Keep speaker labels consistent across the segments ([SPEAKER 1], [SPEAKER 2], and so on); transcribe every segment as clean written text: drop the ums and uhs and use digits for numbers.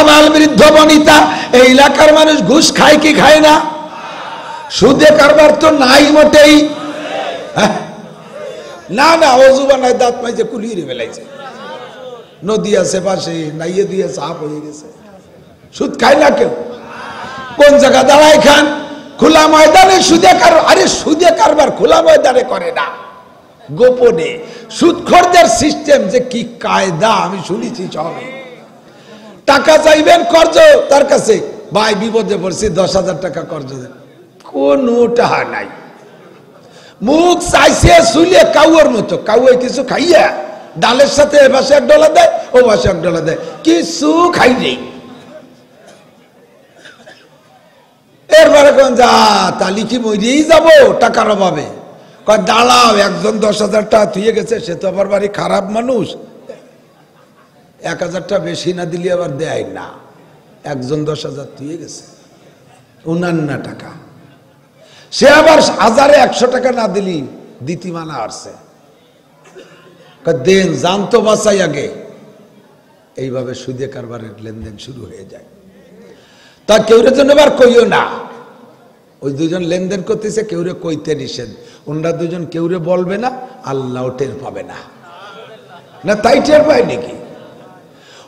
[SPEAKER 1] আবাল বৃদ্ধ বনিতা, এই এলাকার মানুষ ঘুষ খায় কি খায় না? সুদে কারবার তো নাই মোটেই। না না, অজুবা নাই, দাঁত মাইছে কুলিয়ে ফেলাইছে, নদী আছে পাশে, নাইয়ে দিয়ে চাপ হয়ে গেছে। সুদ খায় না কেউ। কোন জায়গা দাঁড়ায় খান? খোলা ময়দানে সুদে কারবার। আরে সুদে কারবার খোলা ময়দানে করে না, গোপনে। সুদখোরদের সিস্টেম যে কি কায়দা আমি শুনেছি সবে। টাকা চাইবেন কর্জ তার কাছে, ভাই বিপদে পড়ছি 10,000 টাকা কর্জ দেন, কোনো টাকা নাই। মুখ চাইছে শুলে কাউয়ের মতো, কাউয়ে কিছু খাইয়া ডালের সাথে এ পাশে $1 দেয়, ও পাশে $1 দেয়, কিছু খাই নেই। এরপরে কোন যা তালি কি মরিয়েই যাবো টাকার অভাবে? কয় দাঁড়াও, একজন 10,000 টাকা থুয়ে গেছে, সে তো আবার বাড়ি খারাপ মানুষ, 1,000 টাকা বেশি না দিলে আবার দেয় না। একজন 10,000 থুয়ে গেছে, 59 টাকা। সে আবার 1,100 টাকা না দিলি দিতি মানা আসছে, দেন জানতো বাঁচাই আগে। এইভাবে সুদে কারবারের লেনদেন শুরু হয়ে যায়। তা কেউরে জন্য আবার কইও না, ওই দুজন লেনদেন করতেছে, কেউরে কইতে নিষেধ। ওনারা দুজন কেউরে বলবে না, আল্লাহ টের পাবে না। না তাই টের পায় নাকি?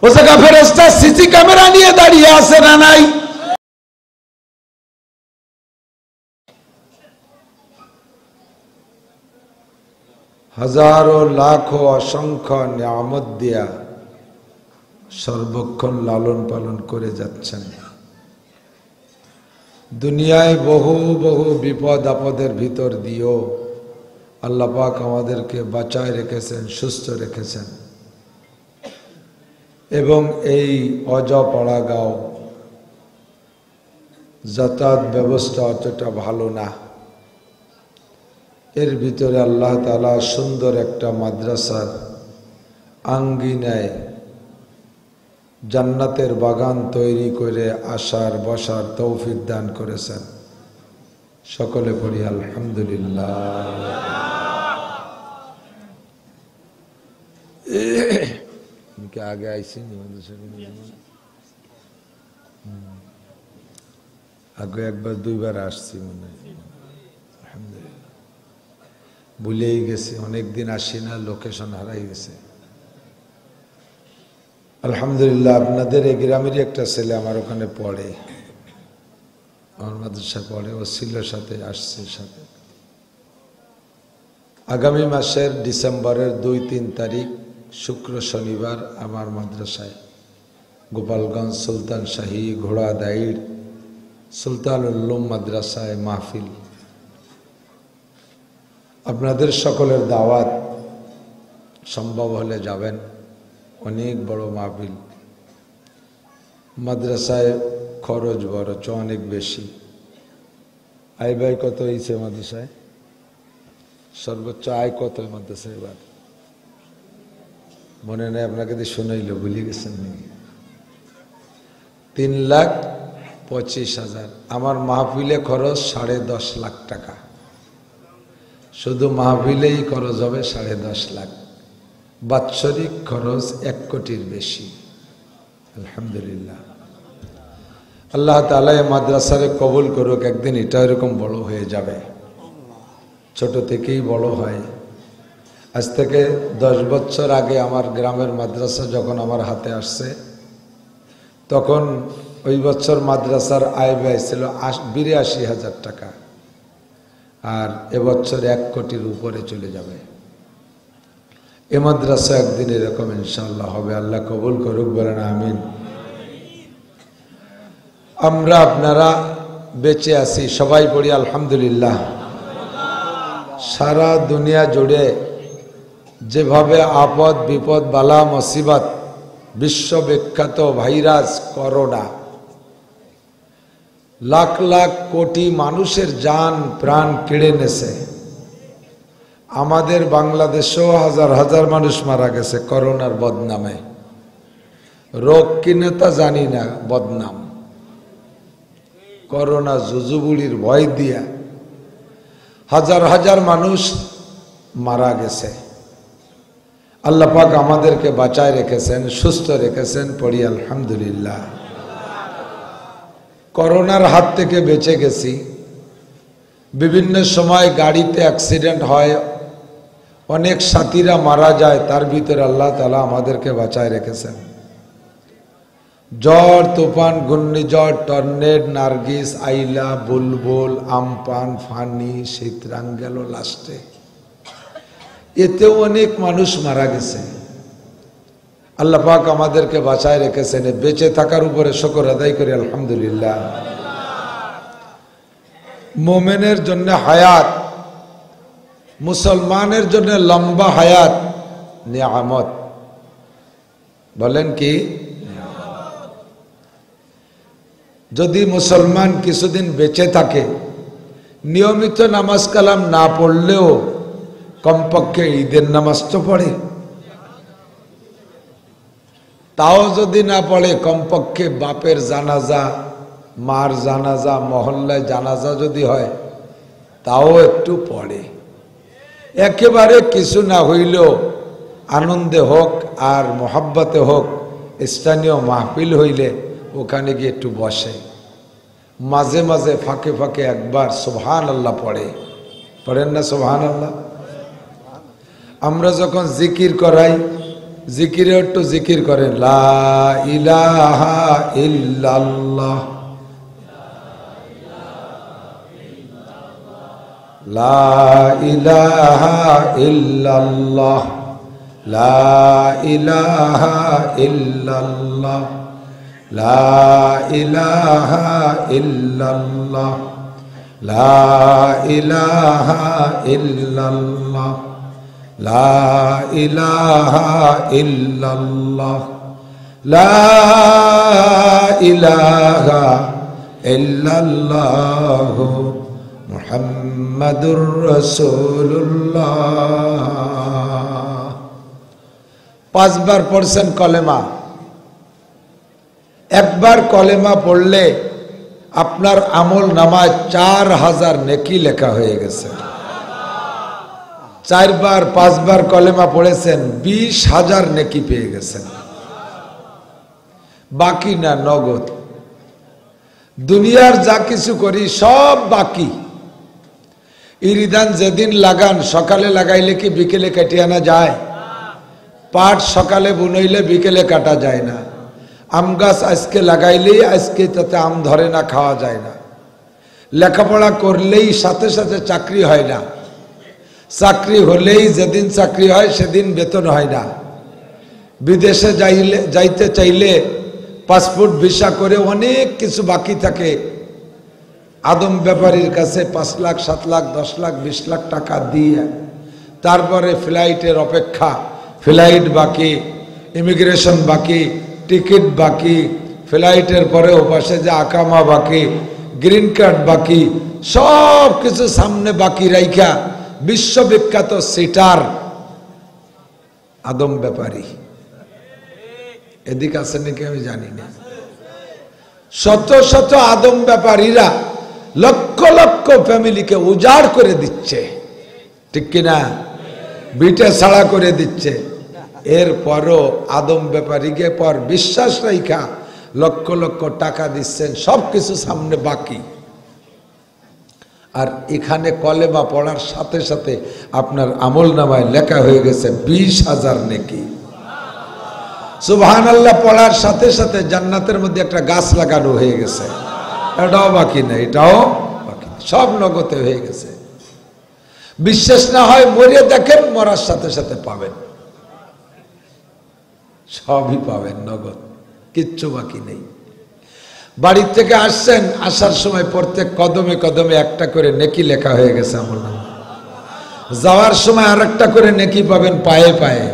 [SPEAKER 1] ও জায়গা ফেরেশতা সিসি ক্যামেরা নিয়ে দাঁড়িয়ে আছে না নাই? হাজারো লাখো অসংখ্য নিয়ামত দিয়া সর্বক্ষণ লালন পালন করে যাচ্ছেন। দুনিয়ায় বহু বহু বিপদ আপদের ভিতর দিয়েও আল্লাহ পাক আমাদেরকে বাঁচায় রেখেছেন, সুস্থ রেখেছেন। এবং এই অজপাড়া গাঁও যাতায়াত ব্যবস্থা অতটা ভালো না, এর ভিতরে আল্লাহ তাআলা সুন্দর একটা মাদ্রাসার আঙ্গিনায় জান্নাতের বাগান তৈরি করে আসার বসার তৌফিক দান করেছেন। সকলে পড়ি আলহামদুলিল্লাহ। আগে আইসি আগে একবার দুইবার আসছি মনে হয়, আলহামদুলিল্লাহ। ভুলেই গেছি, অনেকদিন আসি না, লোকেশন হারাই গেছে। আলহামদুলিল্লাহ। আপনাদের এই গ্রামেরই একটা ছেলে আমার ওখানে পড়ে, আমার মাদ্রাসা পড়ে, ও ছিল সাথে, আসছে সাথে। আগামী মাসের ডিসেম্বরের 2-3 তারিখ শুক্র শনিবার আমার মাদ্রাসায় গোপালগঞ্জ সুলতান শাহী ঘোড়াদাইর সুলতানুল উলুম মাদ্রাসায় মাহফিল। আপনাদের সকলের দাওয়াত, সম্ভব হলে যাবেন। অনেক বড় মাহফিল, মাদ্রাসায় খরচ বরচ অনেক বেশি। আয় ব্যয় কত হয়েছে মাদ্রাসায়? সর্বোচ্চ আয় কত মাদ্রাসায় এবার? মনে নেই আপনাকে দিয়ে শুনাইল, ভুলে গেছেন নাকি? 3,25,000। আমার মাহফিলে খরচ 10.5 লাখ টাকা, শুধু মাহফিলেই খরচ হবে 10.5 লাখ। বাৎসরিক খরচ 1 কোটির বেশি। আলহামদুলিল্লাহ। আল্লাহ তাআলা এই মাদ্রাসারে কবুল করুক। একদিন এটা এরকম বড় হয়ে যাবে, ছোট থেকেই বড় হয়। আজ থেকে 10 বছর আগে আমার গ্রামের মাদ্রাসা যখন আমার হাতে আসছে, তখন ওই বছর মাদ্রাসার আয় ব্যয় ছিল 82,000 টাকা, আর এবছর 1 কোটির উপরে চলে যাবে। এ মাদ্রাসা একদিন এরকম ইনশাআল্লাহ হবে। আল্লাহ কবুল করুক, বলেন আমিন। আমরা আপনারা বেঁচে আছি, সবাই পড়ি আলহামদুলিল্লাহ। সারা দুনিয়া জুড়ে যেভাবে আপদ বিপদ বালা মুসিবত, বিশ্ববিখ্যাত ভাইরাস করোনা লাখ লাখ কোটি মানুষের জান প্রাণ কেড়ে নেছে, আমাদের বাংলাদেশেও হাজার হাজার মানুষ মারা গেছে করোনার বদনামে। রোগ কিনে তা জানি না, বদনাম। করোনা জুজুবুড়ির ভয় দিয়া হাজার হাজার মানুষ মারা গেছে। আল্লাহ পাক আমাদেরকে বাঁচায় রেখেছেন, সুস্থ রেখেছেন, পড়ি আলহামদুলিল্লাহ। করোনার হাত থেকে বেঁচে গেছি। বিভিন্ন সময় গাড়িতে অ্যাক্সিডেন্ট হয়, অনেক সাথীরা মারা যায়, তার ভিতরে আল্লাহ তাআলা আমাদেরকে বাঁচায় রেখেছেন। ঝড় তুফান, ঘূর্ণিঝড়, টর্নেড, নার্গিস, আইলা, বুলবুল, আমপান, ফানি, শীতরাং গেল লাস্টে, এতেও অনেক মানুষ মারা গেছে। আল্লাহ পাক আমাদেরকে বাঁচায় রেখেছেন। বেঁচে থাকার উপরে শুকর আদায় করি আলহামদুলিল্লাহ। মোমেনের জন্য হায়াত, মুসলমানের জন্য লম্বা হায়াত নিয়ামত। বলেন কি? যদি মুসলমান কিছুদিন বেঁচে থাকে, নিয়মিত নামাজ কালাম না পড়লেও কমপক্ষে ঈদের নামাজ তো পড়ে, তাও যদি না পড়ে কমপক্ষে বাপের জানাজা, মার জানাজা, মহল্লায় জানাজা যদি হয় তাও একটু পড়ে। একেবারে কিছু না হইলেও আনন্দে হোক আর মোহাব্বতে হোক, স্থানীয় মাহফিল হইলে ওখানে গিয়ে একটু বসে, মাঝে মাঝে ফাঁকে ফাঁকে একবার সুবহানাল্লাহ পড়ে। পড়েন না সুবহানাল্লাহ? আমরা যখন জিকির করাই, জিকিরে একটু জিকির করেন, লা ইলাহা ইল্লাল্লাহ, লা ইলাহা ইল্লাল্লাহ, লা ইলাহা ইল্লাল্লাহ, লা ইলাহা ইল্লাল্লাহ, লা ইলাহা ইল্লাল্লাহ, লা ইলাহা ইল্লাল্লাহ, লা ইলাহা ইল্লাল্লাহ, মুহাম্মাদুর রাসূলুল্লাহ। 5 বার পড়ছেন কলেমা। একবার কলেমা পড়লে আপনার আমল নামায় 4000 নেকি লেখা হয়ে গেছে। 4 বার 5 বার কলেমা পড়েছেন, 20,000 নেকি পেয়ে গেছেন। বাকি না, নগদ। দুনিয়ার যা কিছু করি সব বাকি। ইরিদান যেদিন লাগান, সকালে লাগাইলে কি বিকেলে কাটিয়ে আনা যায়? পাট সকালে বুনইলে বিকেলে কাটা যায় না। আম গাছ আজকে লাগাইলেই আজকে তাতে আম ধরে না, খাওয়া যায় না। লেখাপড়া করলেই সাথে সাথে চাকরি হয় না, চাকরি হলেই যেদিন চাকরি হয় সেদিন বেতন হয় না। বিদেশে যাইতে চাইলে পাসপোর্ট ভিসা করে অনেক কিছু বাকি থাকে। আদম ব্যাপারীর কাছে 5 লাখ 7 লাখ 10 লাখ 20 লাখ টাকা দিয়ে তারপরে ফ্লাইটের অপেক্ষা, ফ্লাইট বাকি, ইমিগ্রেশন বাকি, টিকিট বাকি, ফ্লাইটের পরে ওপাশে যে আকামা বাকি, গ্রিন কার্ড বাকি, সব কিছু সামনে বাকি রাইখা বিশ্ববিখ্যাত সিটার আদম ব্যাপারী, এদিকে আছে নাকি আমি জানি না, শত শত আদম ব্যাপারীরা লক্ষ লক্ষ ফ্যামিলিকে উজাড় করে দিচ্ছে, ঠিক কিনা? বিটে ছাড়া করে দিচ্ছে। এরপরও আদম ব্যাপারীকে পর বিশ্বাস রাইখা লক্ষ লক্ষ টাকা দিচ্ছেন, সবকিছু সামনে বাকি। আর এখানে কলেমা পড়ার সাথে সাথে আপনার আমল নামায় লেখা হয়ে গেছে 20,000 নেকি। সুবহানাল্লাহ পড়ার সাথে সাথে জান্নাতের মধ্যে একটা গাছ লাগানো হয়ে গেছে, এটাও বাকি না, এটাও বাকি, সব নগদে হয়ে গেছে। বিশ্বাস না হয় মরে দেখেন, মরার সাথে সাথে পাবেন, সবই পাবেন নগদ, কিচ্ছু বাকি নেই। বাড়ির থেকে আসছেন, আসার সময় প্রত্যেক কদমে কদমে একটা করে নেকি লেখা হয়ে গেছে আমল নামায়। যাওয়ার সময় আর একটা করে নেকি পাবেন পায়ে পায়ে।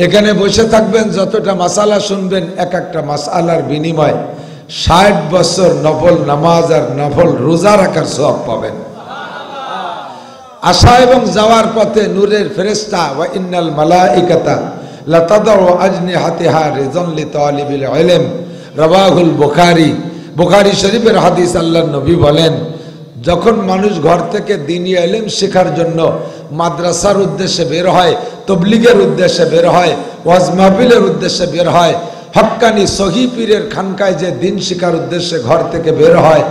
[SPEAKER 1] এখানে বসে থাকবেন, যতটা মাসালা শুনবেন, এক একটা মাসালার বিনিময় 60 বছর নফল নামাজ আর নফল রোজা রাখার সওয়াব পাবেন। আসা এবং যাওয়ার পথে নূরের ফেরেশতা ওয়া ইন্নাল মালাইকাতা লাতাদাউ আজনিহাতিহা রিজন লিতালিবিল ইলম, রাওয়াহুল বুখারী। বুখারী শরীফের হাদিস। আল্লাহর নবী বলেন, যখন মানুষ ঘর থেকে দ্বীনি ইলম শেখার জন্য মাদ্রাসার উদ্দেশ্যে বের হয়, তবলিগের উদ্দেশ্যে বের হয়, ওয়াজ মাহফিলের উদ্দেশ্যে বের হয়, হক্কানি সহি পীরের খানকায় যে দিন শিখার উদ্দেশ্যে ঘর থেকে বের হয়,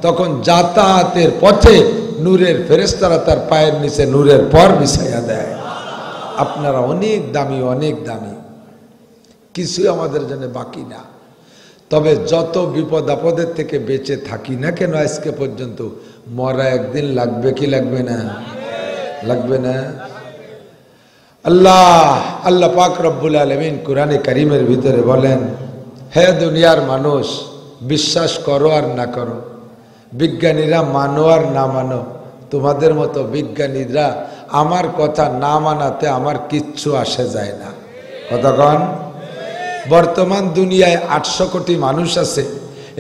[SPEAKER 1] তখন যাতায়াতের পথে নূরের ফেরেশতারা তার পায়ের নিচে নূরের পর বিছাইয়া দেয়। আপনারা অনেক দামি, অনেক দামি, কিছুই আমাদের জন্য বাকি না। তবে যত বিপদ আপদের থেকে বেঁচে থাকি না কেন আজকে পর্যন্ত, মরা একদিন লাগবে কি লাগবে না? লাগবে না? আল্লাহ পাক রব্বুল আলামিন কুরআনে কারীমের ভিতরে বলেন, হে দুনিয়ার মানুষ, বিশ্বাস করো আর না করো, বিজ্ঞানীরা মানো আর না মানো, তোমাদের মতো বিজ্ঞানীরা আমার কথা না মানাতে আমার কিচ্ছু আসে যায় না। কথা কন। বর্তমান দুনিয়ায় 800 কোটি মানুষ আছে।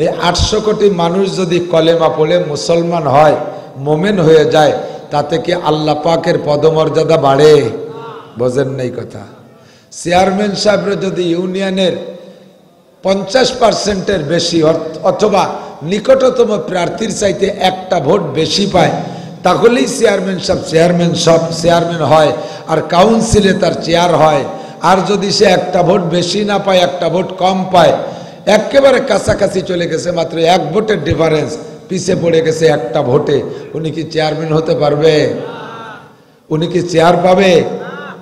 [SPEAKER 1] এই 800 কোটি মানুষ যদি কলেমা পড়ে মুসলমান হয়, মোমেন হয়ে যায়, তাতে কি আল্লাহ পাকের পদমর্যাদা বাড়ে? বোঝেন নাই কথা। চেয়ারম্যান সাহেবরা যদি ইউনিয়নের 50%-এর বেশি অথবা নিকটতম প্রার্থীর চাইতে একটা ভোট বেশি পায়, তাহলেই চেয়ারম্যান হয়, আর কাউন্সিলে তার চেয়ার হয়। আর যদি সে একটা ভোট বেশি না পায়, একটা ভোট কম পায়, একেবারে কাছাকাছি চলে গেছে, মাত্র 1 ভোটের ডিফারেন্স, পিছে পড়ে গেছে একটা ভোটে, উনি কি চেয়ারম্যান হতে পারবে? উনি কি চেয়ার পাবে?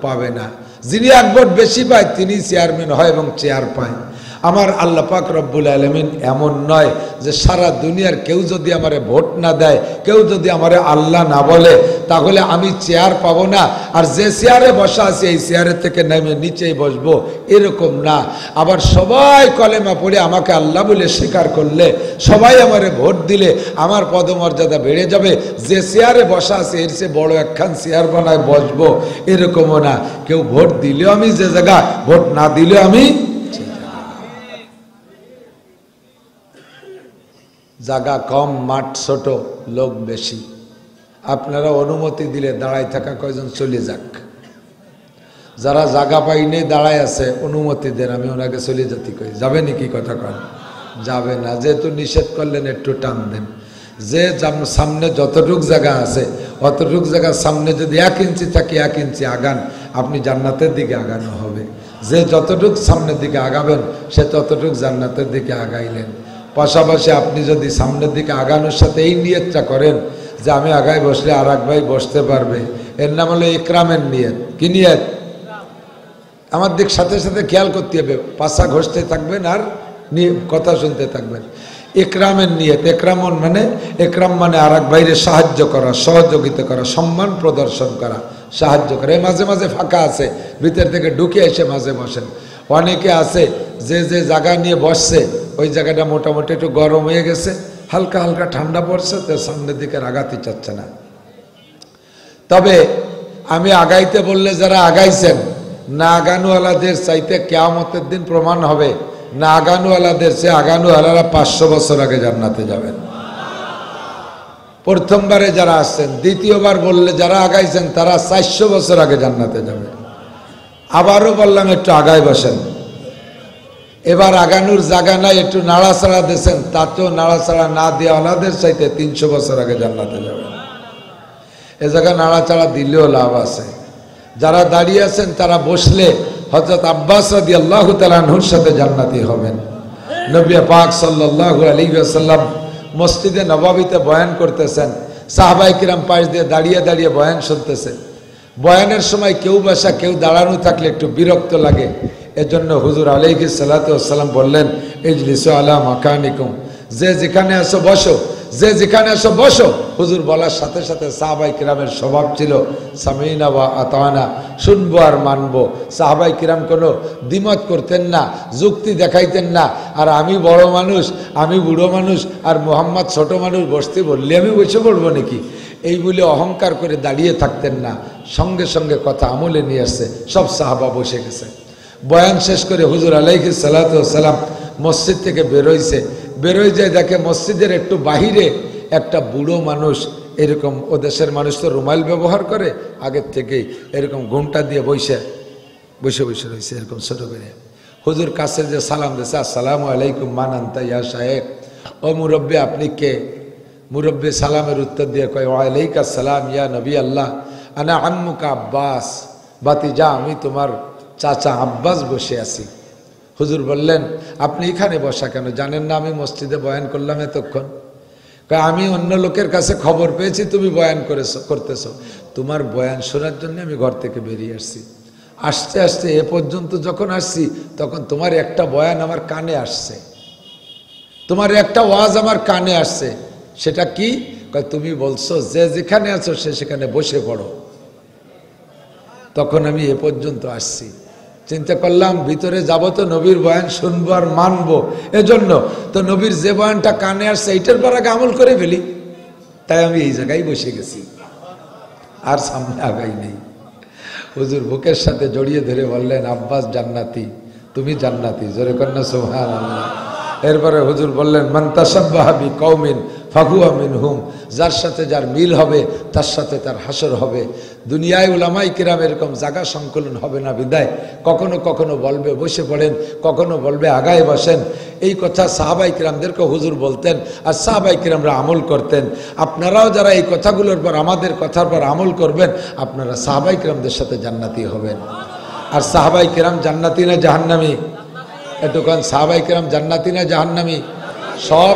[SPEAKER 1] পাবে না। যিনি 1 ভোট বেশি পায় তিনি চেয়ারম্যান হয় এবং চেয়ার পায়। আমার আল্লাহ পাক রব্বুল আলামিন এমন নয় যে সারা দুনিয়ার কেউ যদি আমারে ভোট না দেয়, কেউ যদি আমারে আল্লাহ না বলে, তাহলে আমি চেয়ার পাবো না, আর যে চেয়ারে বসা আছে এই চেয়ারের থেকে নেমে নিচেই বসবো, এরকম না। আবার সবাই কলেমা পড়ে আমাকে আল্লাহ বলে স্বীকার করলে, সবাই আমারে ভোট দিলে আমার পদমর্যাদা বেড়ে যাবে, যে চেয়ারে বসা আছে এর চেয়ে বড় একখান চেয়ার বানায় বসবো, এরকমও না। কেউ ভোট দিলেও আমি যে জায়গা, ভোট না দিলেও আমি জায়গা কম, মাঠ ছোট, লোক বেশি। আপনারা অনুমতি দিলে দাঁড়ায় থাকা কয়জন চলে যাক। যারা জায়গা পাইনি দাঁড়ায় আছে, অনুমতি দেন, আমি ওনাকে চলে যেতে কই। যাবে নাকি? কথা কন। যাবে না, যেহেতু নিষেধ করলেন একটু টান দেন। যে সামনে যতটুক জায়গা আছে অতটুক জায়গার সামনে যদি 1 ইঞ্চি থাকে 1 ইঞ্চি আগান, আপনি জান্নাতের দিকে আগানো হবে। যে যতটুক সামনের দিকে আগাবেন সে ততটুক জান্নাতের দিকে আগাইলেন। পাশাপাশি আপনি যদি সামনের দিকে আগানোর সাথে এই নিয়তটা করেন যে আমি আগায় বসলে আর এক ভাই বসতে পারবে, এর নাম হলো ইকরামের নিয়ত। কি নিয়ত? আমার দিক সাথে সাথে খেয়াল করতে হবে, পাশা ঘষতে থাকবেন আর কথা শুনতে থাকবেন। ইকরামের নিয়ত। ইকরাম মানে আর এক ভাইরে সাহায্য করা, সহযোগিতা করা, সম্মান প্রদর্শন করা, সাহায্য করা। মাঝে মাঝে ফাঁকা আছে, ভিতর থেকে ঢুকে এসে মাঝে বসেন। অনেকে আছে যে জায়গা নিয়ে বসছে ওই জায়গাটা মোটামুটি একটু গরম হয়ে গেছে, হালকা হালকা ঠান্ডা পড়ছে, তো সামনের দিকে আগাতে চাচ্ছে না। তবে আমি আগাইতে বললে যারা আগাইছেন, না আগানোওয়ালাদের চাইতে কিয়ামতের দিন প্রমাণ হবে, না আগানোওয়ালাদের চেয়ে আগানোওয়ালারা 500 বছর আগে জান্নাতে যাবেন। প্রথমবারে যারা আসছেন, দ্বিতীয়বার বললে যারা আগাইছেন তারা 400 বছর আগে জান্নাতে যাবে। আবারও বললাম একটু আগায় বসেন। এবার আগানোর জায়গা নাই, একটু নাড়াচাড়া দিয়েছেন, তাতেও নাড়াচাড়া না দেওয়ালাদের চাইতে 300 বছর আগে জান্নাতে যাবেন। এ জায়গায় নাড়াচাড়া দিলেও লাভ আছে। যারা দাঁড়িয়ে আছেন তারা বসলে হযরত আব্বাস রাদিয়াল্লাহু তাআলা আনহুর সাথে জান্নাতি হবেন। নবী পাক সাল্লাল্লাহু আলাইহি ওয়াসাল্লাম মসজিদে নববীতে বয়ান করতেছেন, সাহাবায়ে কিরাম পাশ দিয়ে দাঁড়িয়ে দাঁড়িয়ে বয়ান শুনতেছে। বয়ানের সময় কেউ বসা কেউ দাঁড়ানো থাকলে একটু বিরক্ত লাগে। এজন্য হুজুর আলাইহিস সালাতু ওয়াস সালাম বললেন, ইজলিসু আলা মাকানিকুম, যে যেখানে আসো বসো, যে যেখানে আসো বসো। হুজুর বলার সাথে সাথে সাহাবায়ে কিরামের স্বভাব ছিল সামিনা ওয়া আতানা, শুনবো আর মানবো। সাহাবায়ে কিরাম কোনো দ্বিমত করতেন না, যুক্তি দেখাইতেন না। আর আমি বড় মানুষ, আমি বুড়ো মানুষ, আর মুহাম্মদ ছোট মানুষ, বসতে বললে আমি বসে পড়বো নাকি, এই বলে অহংকার করে দাঁড়িয়ে থাকতেন না। সঙ্গে সঙ্গে কথা আমলে নিয়ে আসছে, সব সাহাবা বসে গেছে। বয়ান শেষ করে হুজুর আলাইহিস সালাতু ওয়াস সালাম মসজিদ থেকে বেরোয় যায়, দেখে মসজিদের একটু বাহিরে একটা বুড়ো মানুষ, এরকম ও দেশের মানুষ তো রুমাল ব্যবহার করে, আগের থেকেই এরকম ঘুমটা দিয়ে বসে রয়েছে এরকম ছোট করে। হুজুর কাছে যে সালাম দিয়েছে, আসসালামু আলাইকুম মান আনতা ইয়া শায়েখ, ও মুরব্বী আপনি কে? মুরব্বী সালামের উত্তর দিয়ে কয়, ওয়ালাইকুম আসসালাম ইয়া নবী আল্লাহ, আনা আম্মুকা আব্বাস, বাতিজা আমি তোমার চাচা আব্বাস বসে আছি। হুজুর বললেন, আপনি এখানে বসা কেন? জানেন না আমি মসজিদে বয়ান করলাম এতক্ষণ? আমি অন্য লোকের কাছে খবর পেয়েছি তুমি বয়ান করতেছো, তোমার বয়ান শোনার জন্য আমি ঘর থেকে বেরিয়ে আসছি। আসতে আসতে এ পর্যন্ত যখন আসছি তখন তোমার একটা বয়ান আমার কানে আসছে, তোমার একটা ওয়াজ আমার কানে আসছে। সেটা কি? তুমি বলছো যে যেখানে আছো সে সেখানে বসে পড়ো। তখন আমি এ পর্যন্ত আসছি, চিন্তা করলাম ভিতরে যাব তো নবীর বয়ান শুনবো আর মানবো, এজন্য তো নবীর যে বয়ানটা কানে আসছে এইটার পর আগে আমল করে ফেলি। তাই আমি এই জায়গায় বসে গেছি, আর সামনে আগাই নেই। হুজুর বুকের সাথে জড়িয়ে ধরে বললেন, আব্বাস জান্নাতি, তুমি জান্নাতি, জোরে কন্যা সুবহানাল্লাহ। এরপরে হুজুর বললেন, মান তাসাব্বাহা বিকওমিন ফাহুয়া মিনহুম, যার সাথে যার মিল হবে তার সাথে তার হাসর হবে। দুনিয়ায় উলামাই কিরাম এরকম জায়গা সংকলন হবে না বিদায় কখনো কখনো বলবে বসে পড়েন, কখনো বলবে আগায় বসেন। এই কথা সাহাবাই কিরামদেরকে হুজুর বলতেন আর সাহাবাই কিরামরা আমল করতেন। আপনারাও যারা এই কথাগুলোর পর আমাদের কথার পর আমল করবেন, আপনারা সাহাবাই কিরামদের সাথে জান্নাতি হবেন। আর সাহাবাই কিরাম জান্নাতি না জাহান্নামী? এতক্ষণ সাহাবাই কিরাম জান্নাতি না জাহান্নামী? সব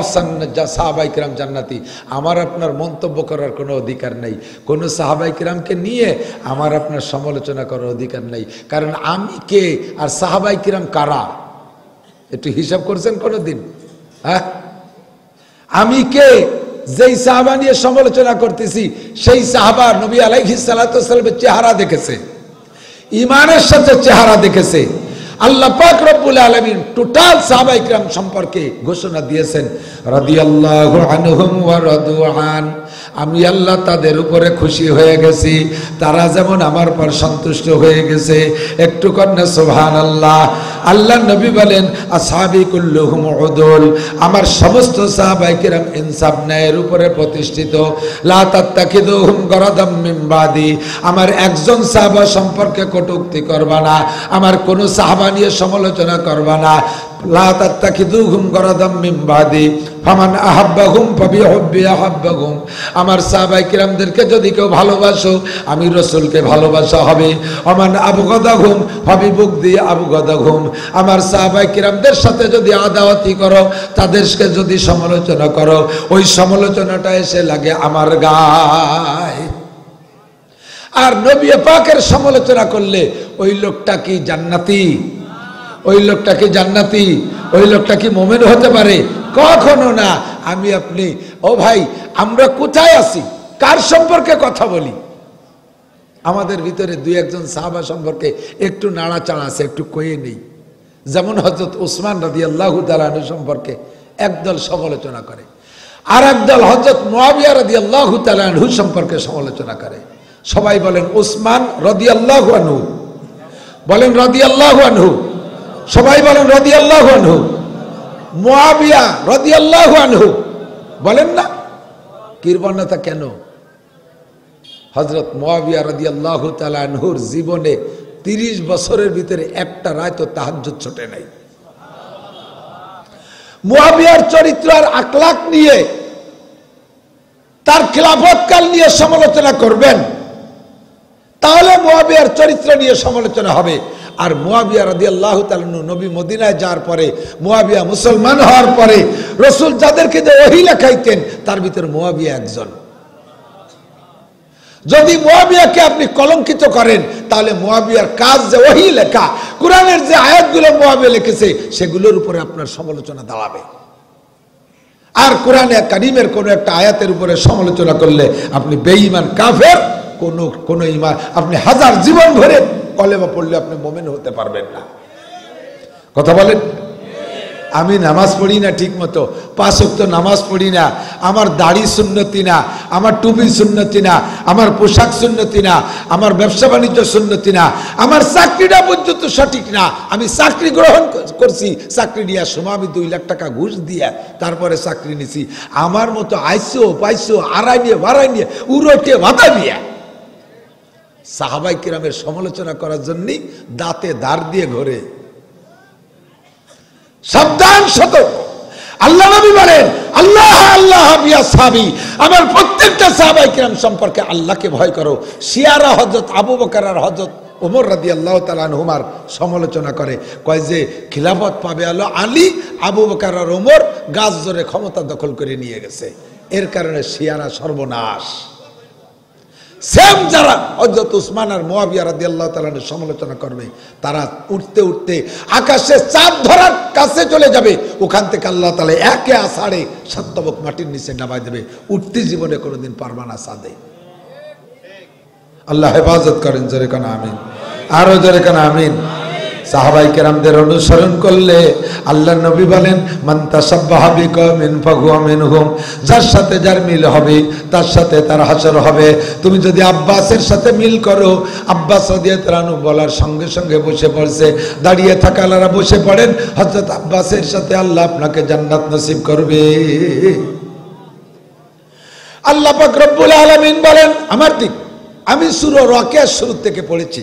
[SPEAKER 1] সাহাবাই কিরাম জান্নাতি। আমার আপনার মন্তব্য করার কোনো অধিকার নেই, কোনো সাহাবাই কিরামকে নিয়ে আমার আপনার সমালোচনা করার অধিকার নেই। কারণ আমি কে আর সাহাবাই কিরাম কারা? একটু হিসাব করছেন কোনোদিন? হ্যাঁ, আমি কে? যেই সাহাবা নিয়ে সমালোচনা করতেছি সেই সাহাবা নবী আলাইহিস সালাতু ওয়াস সালামের চেহারা দেখেছে, ইমানের সাথে চেহারা দেখেছে। আল্লাহ পাক রব্বুল আলামিন টোটাল সাহাবায়ে কিরাম সম্পর্কে ঘোষণা দিয়েছেন, রাদিয়াল্লাহু আনহুম ওয়া রাদু আন, আমি আল্লাহ তাদের উপরে খুশি হয়ে গেছি, তারা যেমন আমার পর সন্তুষ্ট হয়ে গেছে। একটু কন্যা সুবহানাল্লাহ। আল্লাহ নবী বলেন, আসহাবি কুল্লুহুম উদুল, আমার সমস্ত সাহাবায়ে কিরাম ইনসাফ ন্যায়ের উপরে প্রতিষ্ঠিত। লা তাত্তাখিদুহুম গরাদাম মিন বাদি, আমার একজন সাহাবা সম্পর্কে কটূক্তি করবা না, আমার কোন সাহাবা নিয়ে সমালোচনা করবা না। লা তাত্তাখিদুহুম গরাদাম মিন বাদি ফামান আহাব্বাহুম ফাবিহুব্বি আহাব্বাহুম, আমার সাহাবায়ে কিরামদেরকে যদি কেউ ভালোবাসো আমি রাসূলকে ভালোবাসা হবে। ওমান আবগাদাহুম ফাবিবুগদি আবগাদাহুম, আমার সাহাবায়ে কিরামদের সাথে যদি আদাওয়াতি করো, তাদেরকে যদি সমালোচনা করো, ওই সমালোচনাটা এসে লাগে আমার গায়ে। আর নবী পাকের সমালোচনা করলে ওই লোকটা কি জান্নাতি? ওই লোকটা কি জান্নাতি? ওই লোকটা কি মুমিন হতে পারে? কখনো না। আমি আপনি, ও ভাই, আমরা কোথায় আছি, কার সম্পর্কে কথা বলি? আমাদের ভিতরে দুই একজন সাহাবা সম্পর্কে একটু নাড়াচাড়া আছে, একটু কয়ে নেই। যেমন হযরত উসমান রাদিয়াল্লাহু তাআলা আনহু সম্পর্কে একদল সমালোচনা করে, আর একদল হযরত মুআবিয়া রাদিয়াল্লাহু তাআলা আনহু সম্পর্কে সমালোচনা করে। সবাই বলেন উসমান রাদিয়াল্লাহু আনহু, বলেন রাদিয়াল্লাহু আনহু, সবাই বলেন রাদিয়াল্লাহু আনহু। মুআবিয়া রাদিয়াল্লাহু আনহু বলেন না? কৃপণতা কেন? হযরত মুআবিয়া রাদিয়াল্লাহু তাআলা আনহুর জীবনে 30 বছরের ভিতরে একটা রাত তো তাহাজ্জুদ ছোটে নাই। মুআবিয়ার চরিত্র আর আখলাক নিয়ে, তার খিলাফত কাল নিয়ে সমালোচনা করবেন, তাহলে মুআবিয়ার চরিত্র নিয়ে সমালোচনা হবে। আর মুআবিয়া রাদিয়াল্লাহু তাআলা নবী মদিনায় যাওয়ার পরে, মুআবিয়া মুসলমান হওয়ার পরে রাসূল যাদেরকে যে ওহী লেখাইতেন তার ভিতরে মুআবিয়া একজন। যদি মুআবিয়াকে আপনি কলঙ্কিত করেন তাহলে মুআবিয়ার কাজ যে ওহী লেখা, কোরআনের যে আয়াতগুলো মুআবিয়া লিখেছে সেগুলোর উপরে আপনার সমালোচনা দাঁড়াবে। আর কোরআনে কারীমের কোন একটা আয়াতের উপরে সমালোচনা করলে আপনি বেঈমান কাফের। কোন ঈমান, আপনি হাজার জীবন ভরে কলেমা পড়লে আপনি মুমিন হতে পারবেন না। কথা বলেন? আমি নামাজ পড়ি না ঠিক মতো, 5 ওয়াক্ত নামাজ পড়ি না, আমার দাড়ি সুন্নতি না, আমার টুপি সুন্নতি না, আমার পোশাক সুন্নতি না, আমার ব্যবসা বাণিজ্য সুন্নতি না, আমার চাকরিটা পর্যন্ত সঠিক না। আমি চাকরি গ্রহণ করছি, চাকরি নেওয়ার সময় আমি 2 লাখ টাকা ঘুষ দিয়ে তারপরে চাকরি নিছি। আমার মতো আইসো পাইসো আড়াই নিয়ে বাড়াই নিয়ে উড়োটে ভাতা দিয়ে সাহাবায়ে কিরামের সমালোচনা করার জন্যই দাঁতে দাঁড় দিয়ে ঘোরে। সাবধান, সতর্ক। আল্লাহ নবী বলেন, আল্লাহ আল্লাহ বিয়া সাহাবী, আমার প্রত্যেকটা সাহাবায়ে কিরাম সম্পর্কে আল্লাহকে ভয় করো। শিয়ারা হযরত আবু বকর আর হযরত ওমর রাদিয়াল্লাহু তাআলা আনহুমার সমালোচনা করে, কয় যে খিলাফত পাবে হলো আলী, আবু বকর আর ওমর গাছ জোরে ক্ষমতা দখল করে নিয়ে গেছে, এর কারণে শিয়ারা সর্বনাশ। সেম যারা হযরত উসমান আর মুয়াবিয়া রাদিয়াল্লাহু তাআলা সমালোচনা করবে, তারা উঠতে উঠতে আকাশে চাঁদ ধরার কাছে চলে যাবে, ওখান থেকে আল্লাহ তাআলা একে আষাঢ়ে 7 তবক মাটির নিচে নামাই দেবে, উঠতে জীবনে কোনোদিন পারবা না চাঁদে। আল্লাহ হেফাজত করেন, জোরে কানা আমিন, আরো জোরে কানা আমিন। সাহাবায়ে কেরামদের অনুসরণ করলে আল্লাহর নবী বলেন, মান তাসাব্বাহা বিকওমিন ফাহুয়া মিনহুম, যার সাথে যার মিল হবে তার সাথে তার হাসর হবে। তুমি যদি আব্বাসের সাথে মিল করো, আব্বাস রাদিয়াল্লাহু আনহু বলার সঙ্গে সঙ্গে বসে পড়ছে, দাঁড়িয়ে থাকালারা বসে পড়েন, হযরত আব্বাসের সাথে আল্লাহ আপনাকে জান্নাত নসিব করবে। আল্লাহ পাক রব্বুল আলামিন বলেন, আমার দিক আমি সূরা ওয়াকিয়ার শুরু থেকে পড়েছি,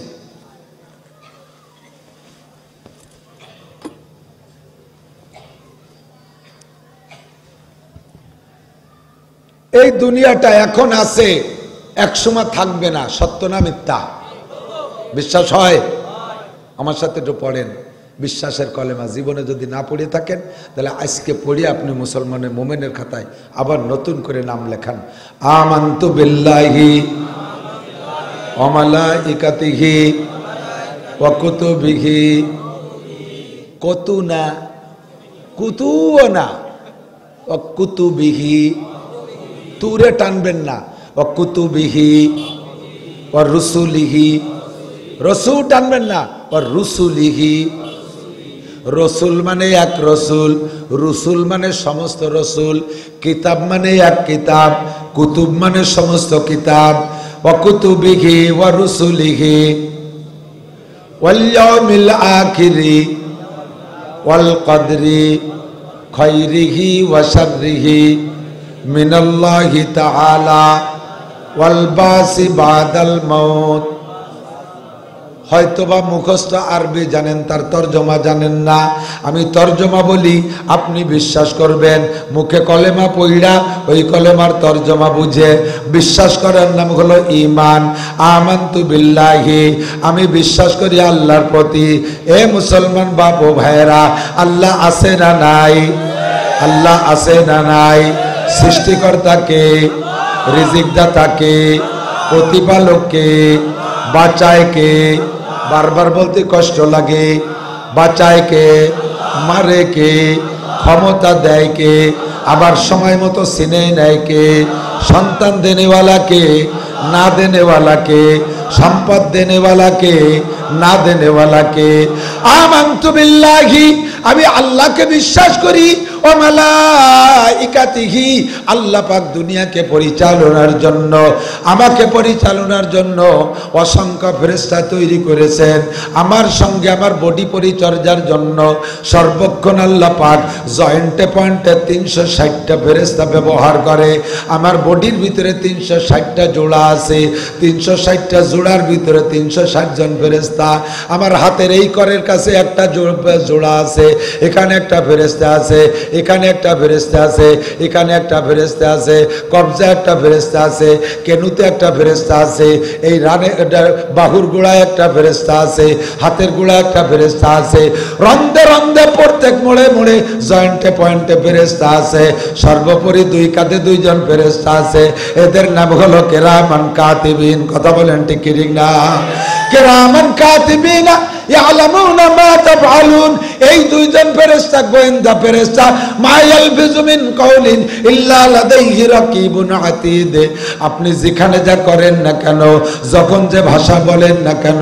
[SPEAKER 1] এই দুনিয়াটা এখন আছে, একসময় থাকবে না, সত্য না মিথ্যা? বিশ্বাস হয়? আমার সাথে একটু পড়েন বিশ্বাসের কলেমা। জীবনে যদি না পড়ে থাকেন তাহলে আজকে পড়ে আপনি মুসলমানের মোমেনের খাতায় আবার নতুন করে নাম লেখান। আমানতু বিল্লাহি ওয়া মালাইকাতিহি ওয়া কুতুবিহি, কতু না কুতুও না, ওয়া কুতুবিহি, তুরে টানবেন না, ওয়া কুতুবিহি ওয়া রুসুলিহি, রসুল টানবেন না, ওয়া রুসুলিহি। রসুল মানে এক রসুল, রসুল মানে সমস্ত রসুল, কিতাব মানে এক কিতাব, কুতুব মানে সমস্ত কিতাব। ওয়া কুতুবিহি ওয়া রুসুলিহি ওয়াল ইয়াউমিল আখিরি ওয়াল কদরি খায়রিহি ওয়া শাররিহি মিনাল্লাহি তাআলা ওয়াল বাসি বাদাল মাউত। হয়তোবা মুখস্থ আরবি জানেন, তার তর্জমা জানেন না, আমি তর্জমা বলি, আপনি বিশ্বাস করবেন। মুখে কলেমা পইড়া ওই কলেমার তর্জমা বুঝে বিশ্বাস করার নাম হলো ঈমান। আমানতু বিল্লাহি, আমি বিশ্বাস করি আল্লাহর প্রতি। এ মুসলমান বাপ ও ভাইরা, আল্লাহ আছে না নাই? আল্লাহ আছে না নাই? সৃষ্টিকর্তাকে, রিজিকদাতাকে, প্রতিপালককে, বাঁচায় কে? বারবার বলতে কষ্ট লাগে। বাঁচায় কে? মারে কে? ক্ষমতা দেয় কে? আবার সময় মতো সিনে নেয় কে? সন্তান দেনেওয়ালা কে? না দেনেওয়ালা কে? সম্পদ দেনেওয়ালা কে? না দেনেওয়ালা কে? আমানতু বিল্লাহি, আমি আল্লাহকে বিশ্বাস করি। ও মালাইকাতিহি, আল্লাহ পাক দুনিয়াকে পরিচালনার জন্য, আমাকে পরিচালনার জন্য অসংখ্য ফেরেশতা তৈরি করেছেন। আমার সঙ্গে আমার বডি পরিচর্যার জন্য সর্বক্ষণ আল্লাহ পাক জয়েন্টে পয়েন্টে 360টা ফেরেশতা ব্যবহার করে। আমার বডির ভিতরে 360টা জোড়া আছে, 360টা জোড়ার ভিতরে 360 জন ফেরেশতা। আমার হাতের এই করের কাছে একটা জোড়া আছে, এখানে একটা ফেরেশতা আছে, এখানে একটা ফেরেশতা আছে, এখানে একটা ফেরেশতা আছে, কবজা একটা ফেরেশতা আছে, কেনুতে একটা ফেরেশতা আছে, এই রানে বাহুর গোড়ায় একটা ফেরেশতা আছে, হাতের গোড়ায় একটা ফেরেশতা আছে, রন্ধে রন্ধে প্রত্যেক মোড়ে মোড়ে জয়েন্টে পয়েন্টে ফেরেশতা আছে। সর্বোপরি 2 কাঁধে 2 জন ফেরেশতা আছে। এদের নাম হলো কিরামান কাতিবিন। কথা বলেন ঠিক কি না? কিরামান কাতিবিন ইয়ালামুনা মা তাফআলুন। এই 2 জন ফেরেশতা গোয়েন্দা ফেরেশতা, মা ইয়ালফিজু মিন কাউলিন ইল্লা লাদাইহি রাকিবুন আতীদ। আপনি যেখানে যা করেন না কেন, যখন যে ভাষা বলেন না কেন,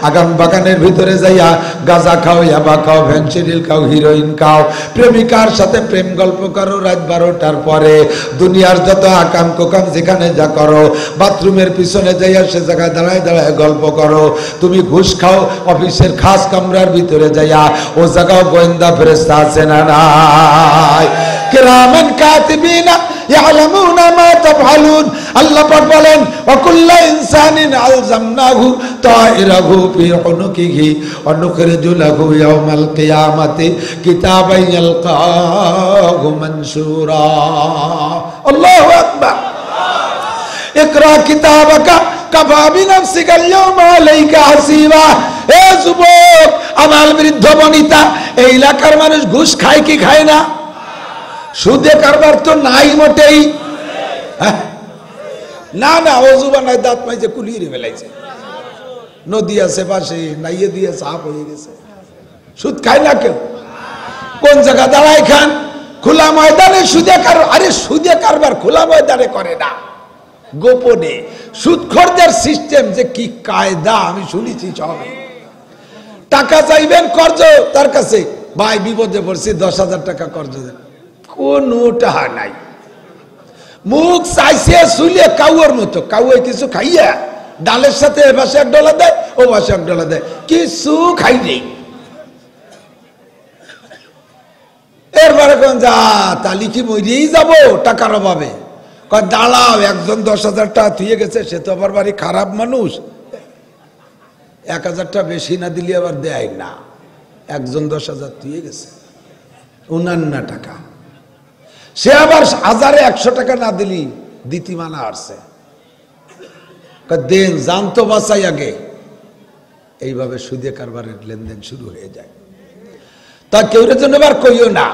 [SPEAKER 1] আগাম বাগানের ভিতরে যাইয়া গাঁজা খাও, ইয়াবা খাও, ভেনসিডিল খাও, হিরোইন খাও, প্রেমিকার সাথে প্রেম গল্প করো রাত 12টার পরে, দুনিয়ার যত আকাম কোকাম যেখানে যা করো, বাথরুমের পিছনে যাইয়া সে জায়গায় দাঁড়ায় দাঁড়ায় গল্প করো, তুমি ঘুষ খাও অফিসের খাস কামরার ভিতরে যাইয়া, ও জায়গাও গোয়েন্দা ফেরেশতা আছে না নাই? কিরামান কাতিবিনা ইয়ালামুনা মা তাফআলুন। আল্লাহ পাক বলেন, ওয়া কুল্লু ইনসানিন আলজামনাহু তাইরাহু ফি উনুকিহি ওয়া নুখরিজু লাহু ইয়াওমাল কিয়ামাতি কিতাবান ইয়ালকাহু মানসুরা। আল্লাহু আকবার। ইকরা কিতাবাকা কাফা বিনাফসিকা আল-ইয়াওমা আলাইকা হাসিবা। এ যুবক, আমার বৃদ্ধ বনিতা, এই এলাকার মানুষ ঘুষ খায় কি খায় না? সুদে কারবার তো নাই মোটেই। না না, অজুবা নাই, দাঁত মাইছে কুলিয়ে ফেলাইছে, নদী আছে পাশে, নাইয়ে দিয়ে সাপ হয়ে গেছে। সুদ খায় না কেউ। কোন জায়গা দাঁড়ায় খান? খোলা ময়দানে সুদে কারবার। আরে সুদে কারবার খোলা ময়দানে করে না, গোপনে। সুদখোরদের সিস্টেম যে কি কায়দা আমি শুনেছি সব। টাকা চাইবেন কর্জ তার কাছে, ভাই বিপদে পড়ছি 10,000 টাকা কর্জ দেন, কোনো টাকা নাই। মুখ চাইছে শুলে কাউর মতো, কাউয়ে কিছু খাইয়া ডালের সাথে এ পাশে $1 দেয়, ও পাশে $1 দেয়, কিছু খাই নেই। এরপরে কোন যা তালি কি মরিয়েই যাবো টাকার অভাবে? কয় দাঁড়াও, একজন 10,000 টাকা থুয়ে গেছে, সে তো আবার বাড়ি খারাপ মানুষ, 1,000 টাকা বেশি না দিলে আবার দেয় না। একজন 10,000 থুয়ে গেছে, 59 টাকা। সে আবার 1000-এ 100 টাকা না দিলি দিতি মানা আসছে, দেন জানতো বাঁচাই আগে। এইভাবে সুদে কারবারের লেনদেন শুরু হয়ে যায়। তা কেউরে জন্য এবার কইও না,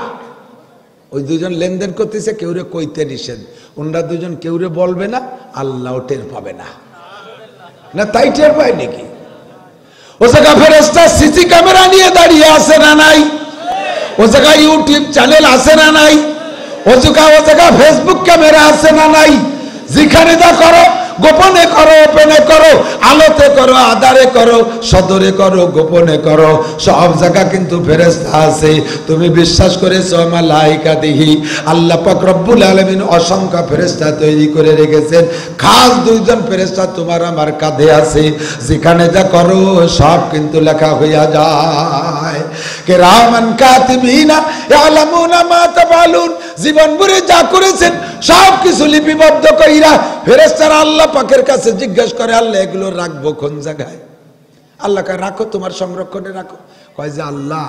[SPEAKER 1] ওই দুজন লেনদেন করতেছে, কেউরে কইতে নিষেধ। ওনারা দুজন কেউরে বলবে না, আল্লাহ টের পাবে না। না তাই টের পায় নাকি? ও জায়গা ফেরেশতা সিসি ক্যামেরা নিয়ে দাঁড়িয়ে আছে না নাই? ও জায়গা ইউটিউব চ্যানেল আছে না নাই? ও জায়গা ফেসবুক ক্যামেরা আছে না নাই? যেখানে যা করো, গোপনে করো, ওপেনে করো, আলোতে করো, আধারে করো, সদরে করো, গোপনে করো, সব জায়গা কিন্তু ফেরেশতা আছে। তুমি বিশ্বাস করেছো মালাইকা দিহি, আল্লাহ পাক রব্বুল আলামিন অসংখ্য ফেরেশতা তৈরি করে রেখেছেন। খাস 2জন ফেরেশতা তোমার আমার কাঁধে আছে, যেখানে যা করো সব কিন্তু লেখা হইয়া যায়। কিরামান কাতিবিনা ইয়ালামুনা মা তাফআলুন, জীবন ভরে যা করেছেন সব কিছু লিপিবদ্ধ কইরা ফেরেশতারা আল্লাহ পাকের কাছে জিজ্ঞাসা করে, আল্লাহ এগুলো রাখবো কোন জায়গায়? আল্লাহ কয় রাখো, তোমার সংরক্ষণে রাখো। কয় যে আল্লাহ,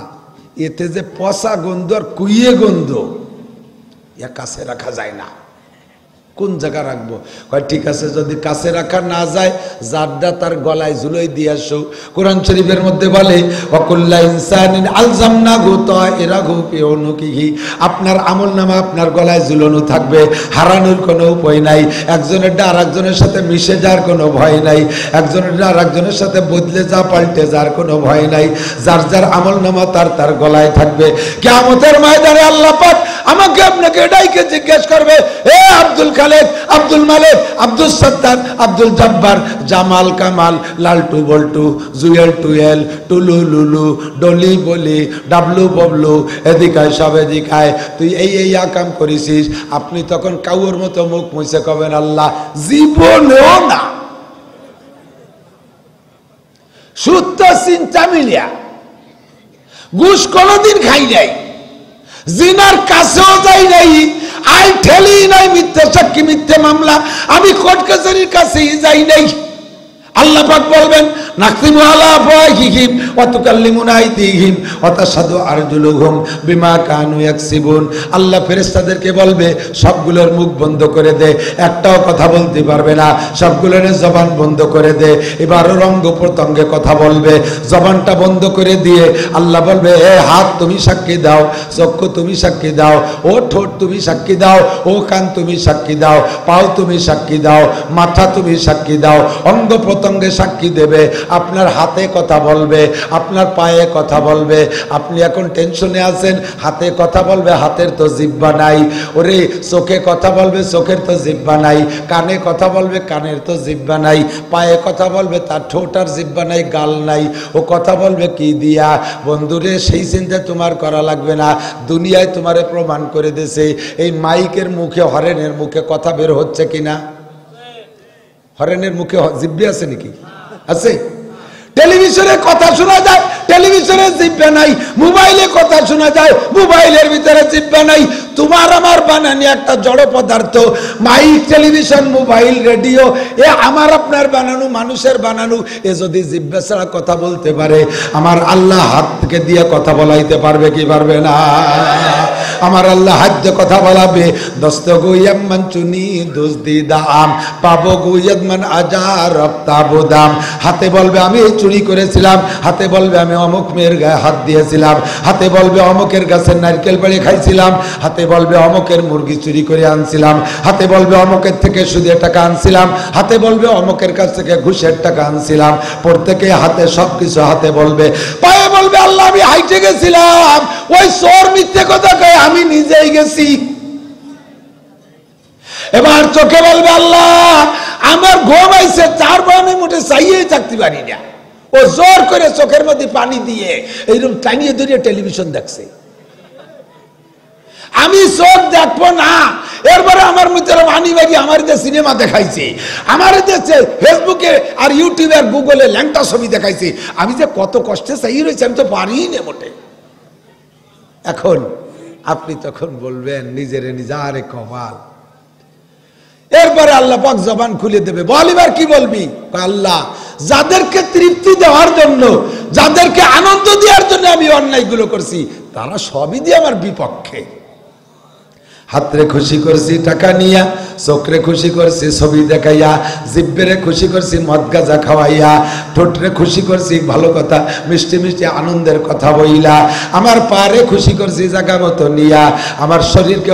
[SPEAKER 1] এতে যে পচা গন্ধ আর কুইয়ে গন্ধ, এ কাছে রাখা যায় না, কোন জায়গা রাখবো? কয় ঠিক আছে, যদি কাছে রাখা না যায়, জারটা তার গলায় ঝুলাই দিয়ে আসো। কোরআন শরীফের মধ্যে বলে, ওয়াকুল্লা ইনসানিন আলজামনাহু তাইরাহু ফি উনুকিহি, আপনার আমলনামা আপনার গলায় ঝুলানো থাকবে, হারানোর কোনো উপায় নাই। একজনের আর একজনের সাথে মিশে যাওয়ার কোনো ভয় নাই, একজনের আর একজনের সাথে বদলে যা পাল্টে যাওয়ার কোনো ভয় নাই। যার যার আমলনামা তার তার গলায় থাকবে। কিয়ামতের ময়দানে আল্লাহ পাক আমাকে আপনাকে এটাইকে জিজ্ঞেস করবে, এ আব্দুল খালেক, আব্দুল মালিক, আব্দুল সত্তার, আব্দুল জব্বার, জামাল কামাল, লালটু বল্টু, জুয়েল টুয়েল, টুলু লুলু, ডলি বলি, ডাবলু ববলু, এদিকায় সব এদিকায়, তুই এই এই আকাম করেছিস। আপনি তখন কাউর মতো মুখ মুছে কবেন, আল্লাহ জীবনেও না। সুত্ত চিন্তা মিলিয়া ঘুষ কোনদিন খাই নাই, জিনার কাছেও যাই নাই, আই ঠেলি নাই, মিথ্যা সাক্ষী, মিথ্যে মামলা, আমি কোর্ট কাছারির কাছেই যাই নাই। আল্লাহ পাক বলবেন, নাকতিমু আলা আফওয়াহিহিম ওয়া তুকাল্লিমুনা আইদিহিম ওয়া তাশহাদু আরজুলুহুম বিমা কানু ইয়াকসিবুন। আল্লাহ ফেরেশতাদেরকে বলবে, সবগুলোর মুখ বন্ধ করে দে, একটাও কথা বলতে পারবে না, সবগুলোর জবান বন্ধ করে দে। এবার রঙ্গ প্রত্যঙ্গে কথা বলবে, জবানটা বন্ধ করে দিয়ে আল্লাহ বলবে, এ হাত তুমি সাক্ষী দাও, চক্ষু তুমি সাক্ষী দাও, ও ঠোঁট তুমি সাক্ষী দাও, ও কান তুমি সাক্ষী দাও, পাও তুমি সাক্ষী দাও, মাথা তুমি সাক্ষী দাও, অঙ্গ প্রত্যঙ্গে সাক্ষী দেবে। আপনার হাতে কথা বলবে, আপনার পায়ে কথা বলবে। আপনি এখন টেনশনে আছেন, হাতে কথা বলবে, হাতের তো জিহ্বা নাই। ওরে চোখে কথা বলবে, চোখের তো জিহ্বা নাই। কানে কথা বলবে, কানের তো জিহ্বা নাই। পায়ে কথা বলবে, তার ঠোঁট আর জিহ্বা নাই, গাল নাই। ও কথা বলবে কি দিয়া? বন্ধুরে, সেই চিন্তা তোমার করা লাগবে না, দুনিয়ায় তোমারে প্রমাণ করে দিয়েছে। এই মাইকের মুখে, হরেনের মুখে কথা বের হচ্ছে কিনা? হরেনের মুখে জিহ্বা আছে নাকি? আছে। টেলিভিশনে কথা শোনা যায়, টেলিভিশনে জিহ্বা নাই। মোবাইলে কথা শোনা যায়, মোবাইলের ভিতরে জিহ্বা নাই। তোমার আমার বানানি একটা জড় পদার্থ, মাইক, টেলিভিশন, মোবাইল, রেডিও, এ আমার আপনার বানানো, মানুষের বানানো। এ যদি জিহ্বা ছাড়া কথা বলতে পারে, আমার আল্লাহ হাত থেকে দিয়ে কথা বলাইতে পারবে কি পারবে না? আমার আল্লাহ হাজ্য কথা বলাবে দস্ত গুয়াম মানচুনি দুজদি দাম পাবো গুয়াদ মান আজার রপ্তাবুদাম হাতে বলবে আমি এই চুরি করেছিলাম হাতে বলবে আমি অমুক মেয়ের গায়ে হাত দিয়েছিলাম হাতে বলবে অমুকের গাছের নারকেল পেড়ে খাইছিলাম হাতে বলবে অমুকের মুরগি চুরি করে আনছিলাম হাতে বলবে অমুকের থেকে সুদের টাকা আনছিলাম হাতে বলবে অমুকের কাছ থেকে ঘুষের টাকা আনছিলাম প্রত্যেকে হাতে সবকিছু হাতে বলবে পায়ে বলবে আল্লাহ আমি হাইটে গেছিলাম ওই চোর মিথ্যে কথা কয়ে আমি নিজেই গেছি এবার চোখে বলবে আল্লাহ আমার ঘুম আইছে 4 বছর মোটে চাইয়েই থাকতে পারি না ও জোর করে চোখের মধ্যে পানি দিয়ে এইরকম টানিয়ে ধরিয়ে টেলিভিশন দেখছে আমি চোখ দেখবো না এরপরে আমার মধ্যে আনিবাগি আমার যে সিনেমা দেখাইছে আমার যে ফেসবুকে আর ইউটিউবে আর গুগলে ল্যাংটা ছবি দেখাইছে আমি যে কত কষ্টে চাই রয়েছে আমি তো পারি না মোটে এখন আপনি তখন বলবেন নিজের নিজারে কপাল এরপরে আল্লাহ পাক জবান খুলে দেবে বল এবার কি বলবি আল্লাহ যাদেরকে তৃপ্তি দেওয়ার জন্য যাদেরকে আনন্দ দেওয়ার জন্য আমি অন্যায়গুলো করছি তারা সবই দিয়ে আমার বিপক্ষে হাতরে খুশি করছি টাকা নিয়া চোখরে খুশি করছি ছবি দেখাইয়া জিব্বেরে খুশি করছি মদ গাঁজা খাওয়াইয়া ঠোঁটরে খুশি করছি ভালো কথা মিষ্টি মিষ্টি আনন্দের কথা বইলা আমার পারে খুশি করছি জায়গা মতো নিয়া আমার শরীরকে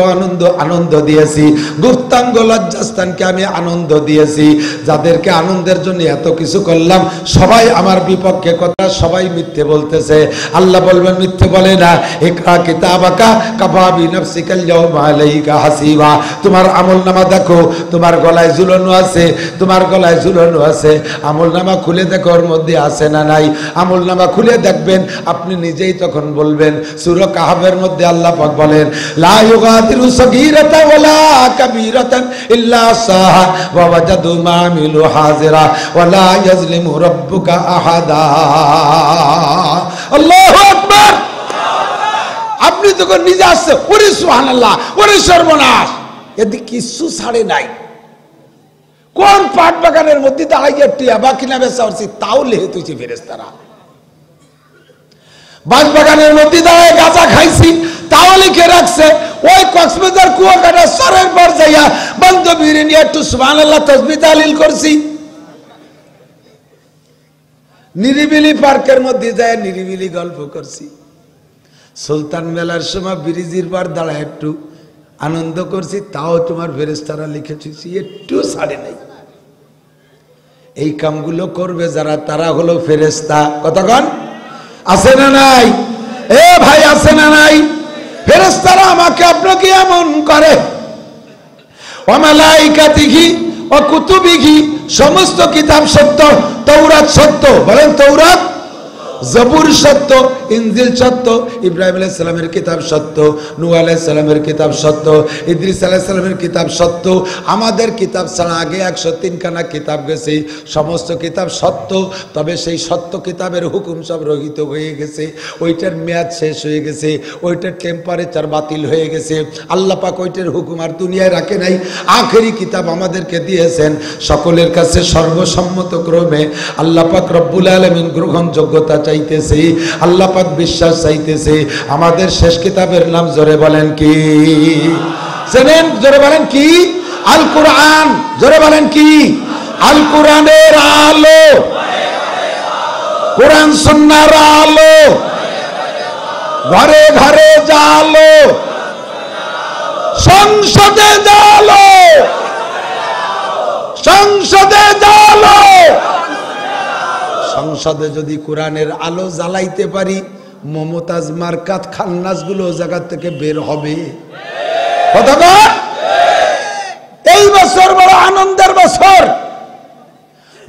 [SPEAKER 1] আনন্দ দিয়েছি গুপ্তাঙ্গ লজ্জাস্থানকে আমি আনন্দ দিয়েছি যাদেরকে আনন্দের জন্য এত কিছু করলাম সবাই আমার বিপক্ষে কথা সবাই মিথ্যে বলতেছে আল্লাহ বলবেন মিথ্যে বলে না ইকরা কিতাবাকা কাফা বিনাফসিকাল ইয়াওমা আলাইকা হাসিবা তোমার আমলনামা দেখো তোমার গলায় ঝুলানো আছে তোমার গলায় ঝুলানো আছে আমলনামা খুলে দেখো ওর মধ্যে আছে না নাই আমলনামা খুলে দেখবেন আপনি নিজেই তখন বলবেন সূরা কাহফের মধ্যে আল্লাহ পাক বলেন লা ইউগাদিরু সগীরাতা ওয়ালা কাবীরাতান ইল্লা সাহা ওয়া ওয়াজাদু মা আমিলু হাজিরা ওয়ালা ইয়াজলিমু রাব্বুকা আহাদা আল্লাহু আকবার আপনি তখন নিজে আসছে ওরে সুবহানাল্লাহ ওরে সর্বনাশ এদিকে কিছু ছাড়ে নাই কোন পাট বাগানের মধ্যে দাঁড়াইয়া টিয়া বা কিনা বেচা হচ্ছে তাও লেহে তুইছে ফেরেশতারা বাঁশ বাগানের মধ্যে দাঁড়ায় গাঁজা খাইছি তাও লিখে রাখছে ওই কক্সবাজার কুয়াকাটা সরের পর যাইয়া বান্ধবীর নিয়ে একটু সুবহানাল্লাহ তাসবিহ তাহলিল করছি নিরিবিলি পার্কের মধ্যে যায় নিরিবিলি গল্প করছি সুলতান মেলার সময় ব্রিজের পার দাঁড়ায় একটু আনন্দ করছি তাও তোমার ফেরেশতারা লিখেছি একটু ছাড়ে নাই এই কামগুলো করবে যারা তারা হলো ফেরেশতা কতক্ষণ আছে না নাই এ ভাই আছে না নাই ফেরেশতারা আমাকে আপনাকে এমন করে ওয়া মালাইকাতিহি ওয়া কুতুবিহি সমস্ত কিতাব সত্য তাওরাত সত্য বলেন তাওরাত জবুর সত্য ইনজিল সত্য ইব্রাহিম আলাইহিস সালামের কিতাব সত্য নূহ আলাইহিস সালামের কিতাব সত্য ইদ্রিস আলাইহিস সালামের কিতাব সত্য আমাদের কিতাব ছাড়া আগে 103 খানা কিতাব গেছে সমস্ত কিতাব সত্য তবে সেই সত্য কিতাবের হুকুম সব রহিত হয়ে গেছে ওইটার মেয়াদ শেষ হয়ে গেছে ওইটার টেম্পারেচার বাতিল হয়ে গেছে আল্লাহ পাক ওইটার হুকুম আর দুনিয়ায় রাখে নাই আখেরি কিতাব আমাদেরকে দিয়েছেন সকলের কাছে সর্বসম্মত ক্রমে আল্লাহ পাক রব্বুল আলামিন গ্রহণযোগ্যতা চাইতেছে আল্লাহ পাক বিশ্বাস চাইতেছে আমাদের শেষ কিতাবের নাম জোরে বলেন কি জানেন জোরে বলেন কি আল কোরআন জোরে বলেন কি আল কোরআনের আলো কোরআন সুন্নাহর আলো ঘরে ঘরে জালো সংসদে জালো সংসদে জালো সংসদে যদি কোরআনের আলো জ্বালাইতে পারি মমতাজ মার্কাত খান্নাস গুলো জায়গা থেকে বের হবে কতক্ষণ এই বছর বড় আনন্দের বছর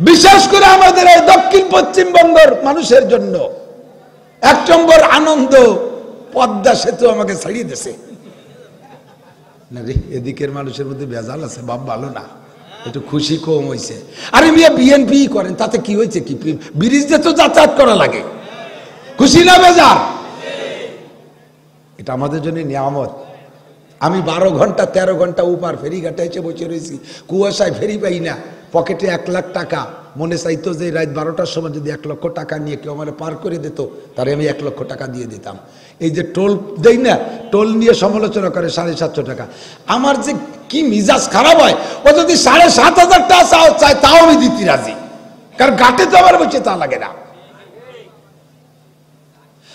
[SPEAKER 1] বিশেষ করে আমাদের এই দক্ষিণ পশ্চিমবঙ্গের মানুষের জন্য 1 নম্বর আনন্দ পদ্মা সেতু আমাকে ছাড়িয়ে দিয়েছে না রে এদিকের মানুষের মধ্যে ভেজাল আছে বাপ ভালো না একটু খুশি কম হয়েছে আরে মিয়া বিএনপি করেন তাতে কি হয়েছে কি ব্রিজ দিয়ে তো যাতায়াত করা লাগে খুশি না বেজার এটা আমাদের জন্য নিয়ামত আমি 12 ঘন্টা 13 ঘন্টা উপার ফেরিঘাটে এসে বসে রয়েছি কুয়াশায় ফেরি পাই না পকেটে 1 লাখ টাকা মনে চাইতো যে রাত 12টার সময় যদি 1 লক্ষ টাকা নিয়ে কেউ আমার পার করে দিত, তারে আমি 1 লক্ষ টাকা দিয়ে দিতাম। এই যে টোল দেই না, টোল নিয়ে সমালোচনা করে 750 টাকা। আমার যে কি মিজাজ খারাপ হয়, ও যদি 7,500 টাকা চায় তাও আমি দিতে রাজি, কারণ ঘাটে তো আমার বসে তা লাগে না।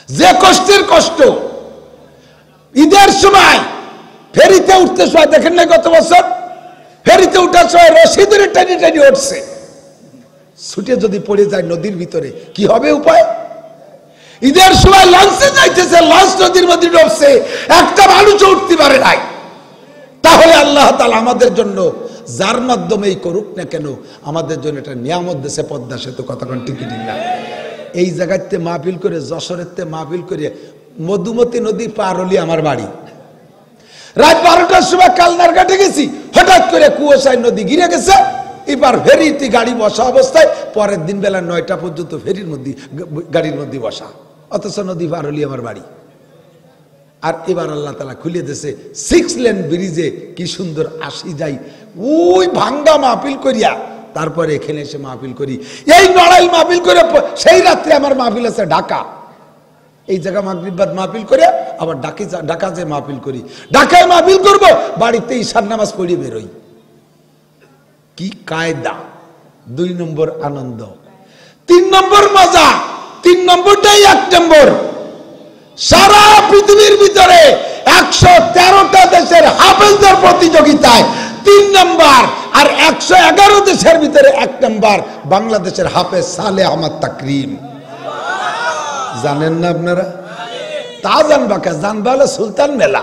[SPEAKER 1] যে কষ্টের কষ্ট, ঈদের সময় ফেরিতে উঠতে সময় দেখেন না, গত বছর ফেরিতে উঠার সময় রশি ধরে টানি টানি উঠছে, ছুটে যদি পড়ে যায় নদীর ভিতরে কি হবে উপায়? ঈদের সময় লঞ্চে যাইতেছে, লঞ্চ নদীর মধ্যে ডুবছে, একটা মানুষ উঠতে পারে নাই। তাহলে আল্লাহ তাআলা আমাদের জন্য যার মাধ্যমেই করুক না কেন, আমাদের জন্য একটা নিয়ামত দেশে পদ্মা সেতু, কতক্ষণ টিকিট না। এই জায়গাতে মাহফিল করে, যশোরের মাহফিল করে মধুমতি নদী পার হলি আমার বাড়ি। রাত 12টার সময় কালনার ঘাটে গেছি, হঠাৎ করে কুয়াশায় নদী ঘিরে গেছে। এবার ফেরিতে গাড়ি বসা অবস্থায়, পরের দিন বেলা 9টা পর্যন্ত ফেরির মধ্যে গাড়ির মধ্যে বসা, অথচ নদী পার হলি আমার বাড়ি। আর এবার আল্লাহ তাআলা খুলে দিয়েছে 6 লেন ব্রিজে, কি সুন্দর আসি যাই ওই ভাঙ্গা মাহফিল করিয়া, তারপরে এখানে এসে মাহফিল করি। এই নড়াইল মাহফিল করে সেই রাত্রে আমার মাহফিল আছে ঢাকা। এই জায়গা মাগরিব বাদ মাহফিল করে আবার ঢাকা যে মাহফিল করি, ঢাকায় মাহফিল করব, বাড়িতে ঈশার নামাজ পড়ি বেরোই। কি কায়দা! 2 নম্বর আনন্দ। 3 নম্বর মজা। 3 নম্বরটাই 1 নম্বর। সারা পৃথিবীর ভিতরে 113টা দেশের হাফেজদের প্রতিযোগিতায় 3 নম্বর, আর 111 দেশের ভিতরে 1 নম্বর বাংলাদেশের হাফেজ সালেহ আহমদ তাকরিম। জানেন না আপনারা? তা জানবা কে? জানবা হলো সুলতান মেলা।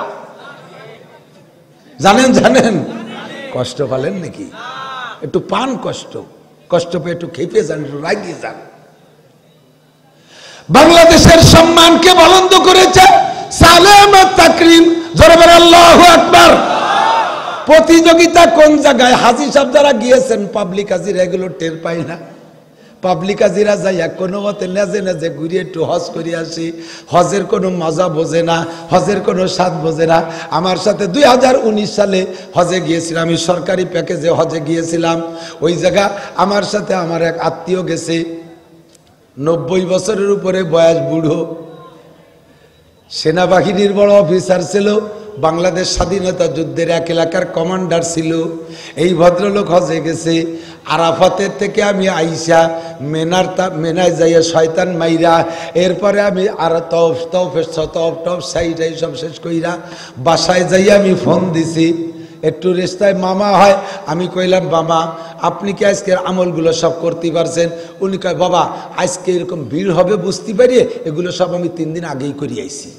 [SPEAKER 1] জানেন? জানেন? কষ্ট পালেন নাকি? একটু পান কষ্ট, কষ্ট পেয়ে একটু খেপে যান, একটু রাগিয়ে যান। বাংলাদেশের সম্মানকে বুলন্দ করেছে সালেহ আহমদ তাকরিম। জোরে বলেন আল্লাহু আকবার। প্রতিযোগিতা কোন জায়গায়? হাজী সাহেব যারা গিয়েছেন, পাবলিক হাজিরা এগুলো টের পাই না। পাবলিক হাজিরা যাইয়া কোনো মতে নেজে নেজে ঘুরিয়ে একটু হজ করে আসি। হজের কোনো মজা বোঝে না, হজের কোনো স্বাদ বোঝে না। আমার সাথে 2019 সালে হজে গিয়েছিলাম, আমি সরকারি প্যাকেজে হজে গিয়েছিলাম। ওই জায়গা আমার সাথে আমার এক আত্মীয় গেছে, 90 বছরের উপরে বয়স, বুড়ো, সেনাবাহিনীর বড় অফিসার ছিল, বাংলাদেশ স্বাধীনতা যুদ্ধের এক এলাকার কমান্ডার ছিল। এই ভদ্রলোক হজে গেছে। আরাফাতের থেকে আমি আইসা মেনায় যাইয়া শয়তান মাইরা, এরপরে আমি আর তফ সাইডাই সব শেষ কইরা বাসায় যাইয়া আমি ফোন দিছি, একটু রেস্তায় মামা হয়। আমি কইলাম, মামা আপনি কি আজকের আমলগুলো সব করতে পারছেন? উনি কয়, বাবা আজকে এরকম ভিড় হবে বুঝতে পারি, এগুলো সব আমি 3 দিন আগেই করি আইছি।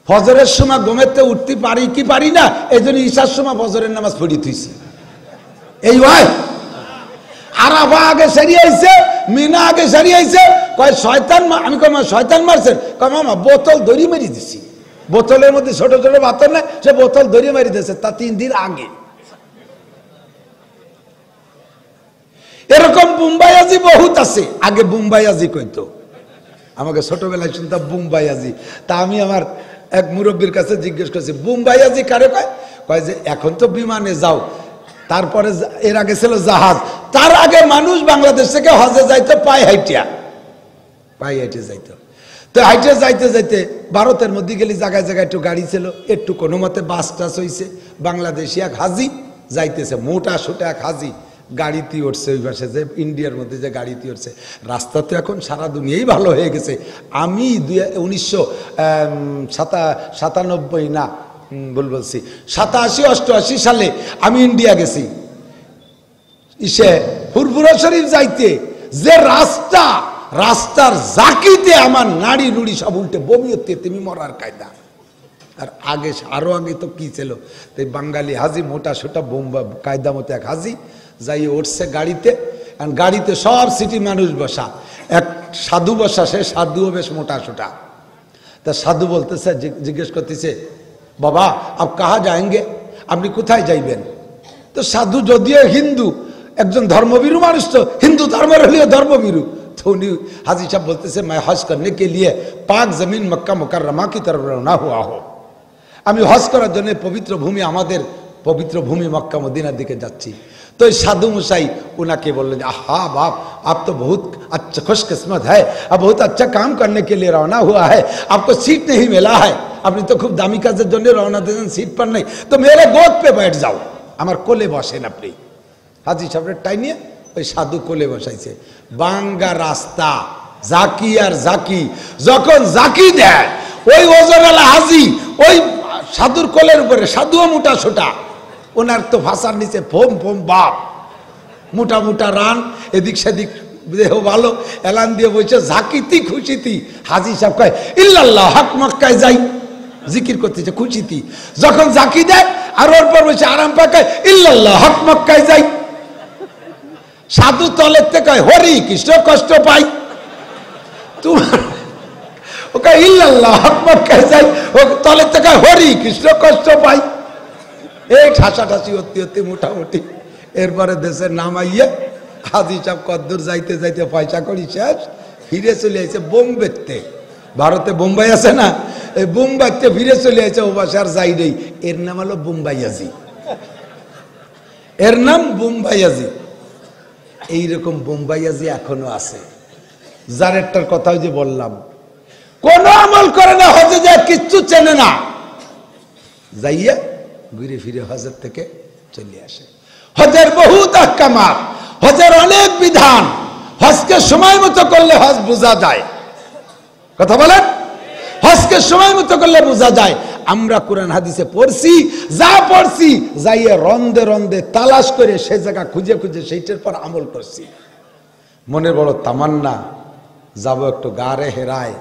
[SPEAKER 1] ফজরের সময় ঘুমেতে উঠতে পারি কি পারি না, এই জন্য ঈশার সময় ফজরের নামাজ পড়ি থুইছি। এই হয় আরাফা আগে সারিয়েছে, মিনা আগে সারিয়েছে। কয় শয়তান, আমি কয় মা শয়তান মারছেন? কয় মামা বোতল দড়ি মেরি দিছি, বোতলের মধ্যে ছোট ছোট পাথর নেই, সে বোতল দড়ি মেরি দিয়েছে, তা 3 দিন আগে। এরকম বুম্বাইয়াজি বহুত আছে। আগে বুম্বাইয়াজি কইতো, আমাকে ছোটবেলায় শুনতাম বুম্বাইয়াজি। তা আমি আমার এক মুরব্বীর কাছে জিজ্ঞেস করছি, বুম্বাইয়াজি কারে কয়? কয় যে এখন তো বিমানে যাও, তারপরে এর আগে ছিল জাহাজ, তার আগে মানুষ বাংলাদেশ থেকে হজে যাইতো পায়ে হাইটিয়া, পায়ে হাইটে যাইতো। তো হাইটে যাইতে যাইতে ভারতের মধ্যে গেলে জায়গায় জায়গায় একটু গাড়ি ছিল, একটু কোনো মতে বাস টাস হইছে। বাংলাদেশি এক হাজি যাইতেছে, মোটা সোটা এক হাজি গাড়িতে উঠছে, ওই পাশে যে ইন্ডিয়ার মধ্যে যে গাড়িতে উঠছে। রাস্তা তো এখন সারা দুনিয়াই ভালো হয়ে গেছে। আমি 1997 না বলছি 87-88 সালে আমি ইন্ডিয়া গেছি। ইসে ফুরফুরা শরীফ যাইতে যে রাস্তার জাকিতে আমার নাড়ি নুড়ি সব উল্টে বমি হতে, তুমি মরার কায়দা। আর আগে আরো আগে তো কি ছিল, তাই বাঙালি হাজি মোটা সোটা বোম্বা কায়দা মতো এক হাজি যাই উঠছে গাড়িতে। গাড়িতে সব সিটি মানুষ বসা, এক সাধু বসা, সে সাধুও বেশ মোটা সোটা। তা সাধু বলতেছে, জিজ্ঞেস করতেছে, বাবা আপ কাহা যাएंगे, আপনি কোথায় যাইবেন? তো সাধু যদিও হিন্দু, একজন ধর্মবীরু মানুষ, তো হিন্দু ধর্মের হলেও ধর্মবীরু। তো উনি হাজি সাহেব বলতেছে, मैं हज करने के लिए पाक जमीन मक्का मुकर्रमा की तरफ रवाना हुआ हूं। আমি হজ করার জন্য পবিত্র ভূমি আমাদের পবিত্র ভূমি মক্কা মদিনার দিকে যাচ্ছি। तो साधु मशाई उनके बोल हाँ बाप आप तो बहुत अच्छा खुशकिस्मत है, अब बहुत अच्छा काम करने के लिए रवाना हुआ है, आपको सीट नहीं मिला है, আপনি তো খুব দামি কাজের জন্য রওনা দিয়েছেন, সিট পান নাই, তো মেরে গোদ पे बैठ जाओ, আমার কোলে বসেন আপনি। হাজী সাহেবের টাইনিয়ে ওই সাধু কোলে বসাইছে। বাঙ্গা রাস্তা, জাকি আর জাকি, যখন জাকি দেয় ওই ওজনওয়ালা হাজী ওই সাধুর কোলের উপরে, সাধুও মোটা ছোটা, ওনার তো ভাষার নিচে ফোম ফোম বাপ, মোটা মোটা রান, এদিক সেদিক দেহ ভালো, এলান দিয়ে বলছে ঝাঁকিতি খুশিতি। হাজী সাহেব কয় ইল্লাল্লাহ হক মক্কায় যাই, জিকির করতেছে খুশিতি। যখন জাকি দেয় আর ওর পর বলছে আরাম পাকায় ইল্লাল্লাহ হক মক্কায় যাই। সাধু তলের থেকে কয় হরি কৃষ্ণ কষ্ট পাই, তোমার ওকে ইল্লাল্লাহ হক মক্কায় যাই, ও তলের থেকে হরি কৃষ্ণ কষ্ট পাই। এই ঠাসাঠাসি হতে হতে মোটামুটি এরপরে দেশের নাম আইয়ে হাজী সাহেব কদ্দূর যাইতে যাইতে পয়সা করি শেষ, ফিরে চলে আসছে বোম্বেতে। ভারতে বোম্বাই আছে না, এই বোম্বাইতে ফিরে চলে আসছে, ও বাসে আর যাই নেই। এর নাম হলো বোম্বাইয়াজি, এর নাম বোম্বাইয়াজি। এইরকম বোম্বাইয়াজি এখনো আছে, যার একটার কথাও যে বললাম, কোন আমল করে না, হজে যায় কিচ্ছু চেনে না, যাইয়া ঘুরে ফিরে হজের থেকে চলে আসে। হজের বহুত আহকামাত, হজের অনেক বিধান, হজকে সময় মতো করলে হজ বোঝা যায়। কথা বলেন, হজকে সময় মতো করলে বোঝা যায়। আমরা কোরআন হাদিসে পড়ছি, যা পড়ছি যাইয়ে রন্দে রন্দে তালাশ করে সে জায়গা খুঁজে খুঁজে সেইটার পর আমল করছি। মনের বড় তামান্না, যাব একটু গারে হেরায়।